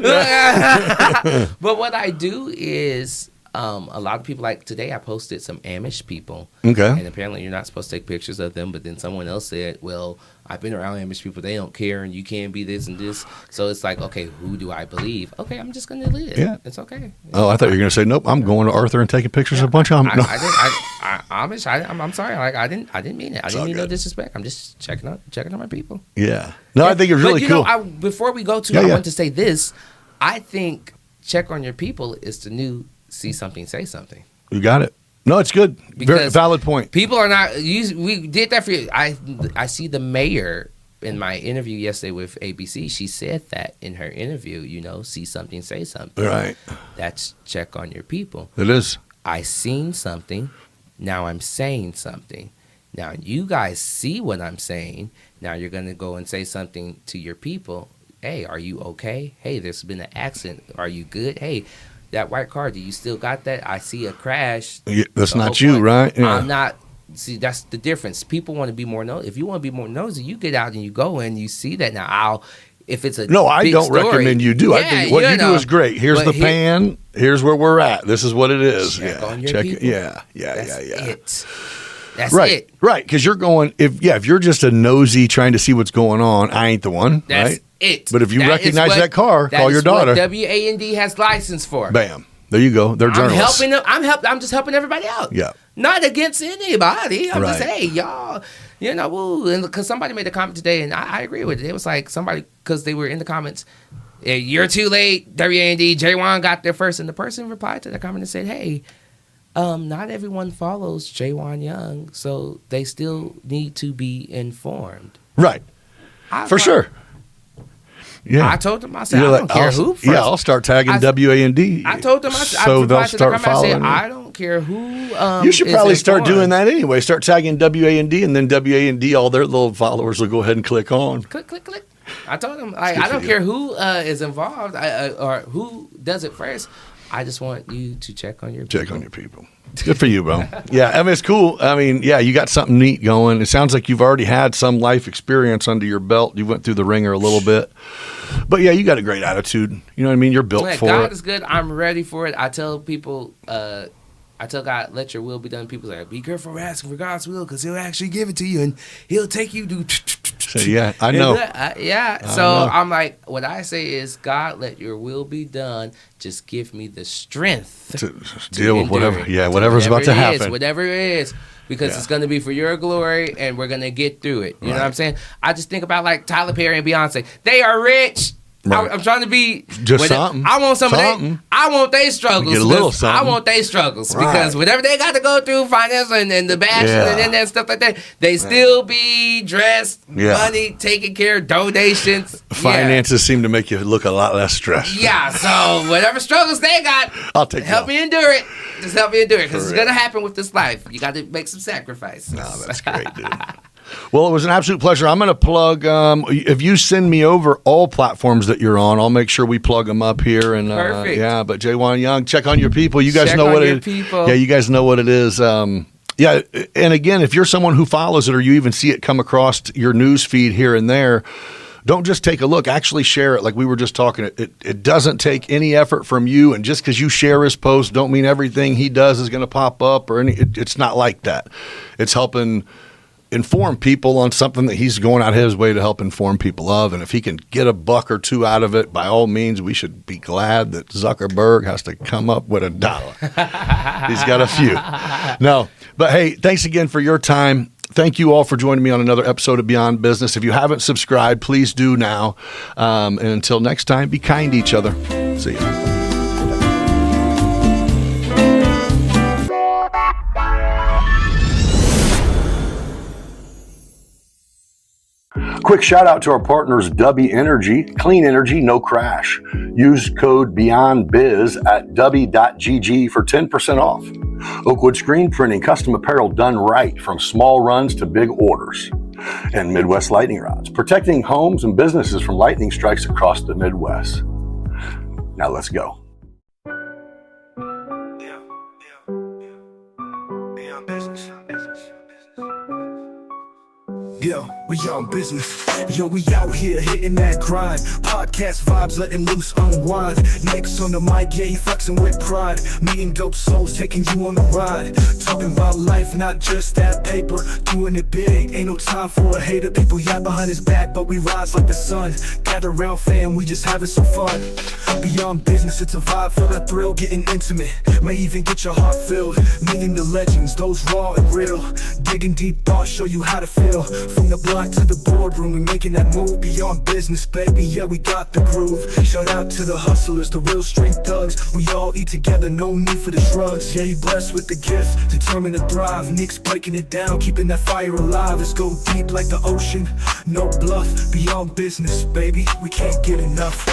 But what I do is. A lot of people, like today I posted some Amish people.
Okay.
And apparently you're not supposed to take pictures of them, but then someone else said, well, I've been around Amish people, they don't care and you can't be this and this. So it's like, okay, who do I believe? Okay, I'm just gonna live. Yeah. It's okay.
Oh, I thought you were gonna say, nope, I'm going to Arthur and taking pictures of a bunch of them. No.
Amish, I'm sorry, like I didn't mean it. I didn't mean no disrespect. I'm just checking on my people.
Yeah. No, I think it's really cool.
Know, before we go to I want to say this, I think Check on Your People is the new see something, say something.
You got it. No, it's good.
Because
very valid point.
People are not. We did that for you. I see the mayor in my interview yesterday with ABC. She said that in her interview. See something, say something.
Right.
That's Check on Your People.
It is.
I seen something. Now I'm saying something. Now you guys see what I'm saying. Now you're gonna go and say something to your people. Hey, are you okay? Hey, there's been an accident. Are you good? Hey. That white car, do you still got that? I see a crash.
Yeah, that's not you, right? Yeah.
I'm not. See, that's the difference. People want to be more nosy. If you want to be more nosy, you get out and you go and you see that. Now, if it's a
no, I don't
story,
recommend you do. I think what you do is great. Here's the pan. Here's where we're at. This is what it is.
Check on your people.
Yeah.
That's
right,
it.
Right, because you're going. If you're just a nosy trying to see what's going on, I ain't the one.
That's
right.
It.
But if you recognize that car, call your daughter.
That's what WAND has license for.
Bam. There you go. They're journalists.
I'm just helping everybody out.
Yeah.
Not against anybody. I'm just,
right.
hey, y'all, because somebody made a comment today, and I agree with it. It was like somebody, because they were in the comments, you're too late, WAND, Jayjuan got there first. And the person replied to the comment and said, hey, not everyone follows Jayjuan Young, so they still need to be informed.
Right. For sure. Yeah.
I told them, I said, I don't care who. First.
Yeah, I'll start tagging WAND.
I told them,
so they'll start following.
I don't care who.
You should probably start doing that anyway. Start tagging WAND, and then WAND, all their little followers will go ahead and click on.
Click. I told them, I don't care who is involved or who does it first. I just want you to check on your people.
Check on your people. Good for you, bro. Yeah, I mean, it's cool. I mean, yeah, you got something neat going. It sounds like you've already had some life experience under your belt. You went through the ringer a little bit. But, yeah, you got a great attitude. You know what I mean? You're built for
God
it.
is good. I'm ready for it. I tell people, I tell God, let your will be done. People say, be careful for asking for God's will because he'll actually give it to you and he'll take you to...
Yeah, I know.
So I'm like, what I say is, God, let your will be done. Just give me the strength
to deal with whatever. Yeah, whatever's about to happen.
Whatever it is. Because it's going to be for your glory and we're going to get through it. You know what I'm saying? I just think about like Tyler Perry and Beyonce. They are rich. Right. I'm trying to be
just something.
I want something. I want their struggles.
Get a little something.
I want their struggles because whatever they got to go through, financial and the bashing and stuff like that, they still be dressed, money taken care, donations.
Finances seem to make you look a lot less stressed.
Yeah, so whatever struggles they got,
I'll take.
Help me endure it. Just help me endure it because it's gonna happen with this life. You got to make some sacrifices.
No, that's great, dude. Well, it was an absolute pleasure. I'm going to plug, if you send me over all platforms that you're on, I'll make sure we plug them up here. And
perfect.
Yeah, but Jayjuan Young, check on your people. You guys
check
know
on
what
your
it is.
Yeah,
you guys know what it is. Yeah, and again, if you're someone who follows it or you even see it come across your news feed here and there, don't just take a look. Actually share it like we were just talking. It doesn't take any effort from you. And just because you share his post don't mean everything he does is going to pop up or any. It's not like that. It's helping inform people on something that he's going out his way to help inform people of. And if he can get $1 or $2 out of it, by all means, we should be glad that Zuckerberg has to come up with $1. He's got a few. No, but hey, thanks again for your time. Thank you all for joining me on another episode of Beyond Business. If you haven't subscribed, please do now. And until next time, be kind to each other. See you. Quick shout out to our partners, Dubby Energy, clean energy, no crash. Use code BeyondBiz at dubby.gg for 10% off. Oakwood Screen Printing, custom apparel done right from small runs to big orders. And Midwest Lightning Rods, protecting homes and businesses from lightning strikes across the Midwest. Now let's go. Beyond Business.
Yo, we on business. Yo, we out here hitting that grind. Podcast vibes, letting loose, unwind. Next on the mic, yeah, he flexing with pride. Meeting dope souls, taking you on the ride. Talking about life, not just that paper. Doing it big, ain't no time for a hater. People yap behind his back, but we rise like the sun. Gather round, fam, we just having some fun. Beyond business, it's a vibe, feel that thrill, getting intimate. May even get your heart filled. Meeting the legends, those raw and real. Digging deep thoughts, show you how to feel. From the block to the boardroom, we making that move. Beyond business, baby, yeah, we got the groove. Shout out to the hustlers, the real street thugs. We all eat together, no need for the drugs. Yeah, you blessed with the gift, determined to thrive. Nick's breaking it down, keeping that fire alive. Let's go deep like the ocean, no bluff. Beyond business, baby, we can't get enough.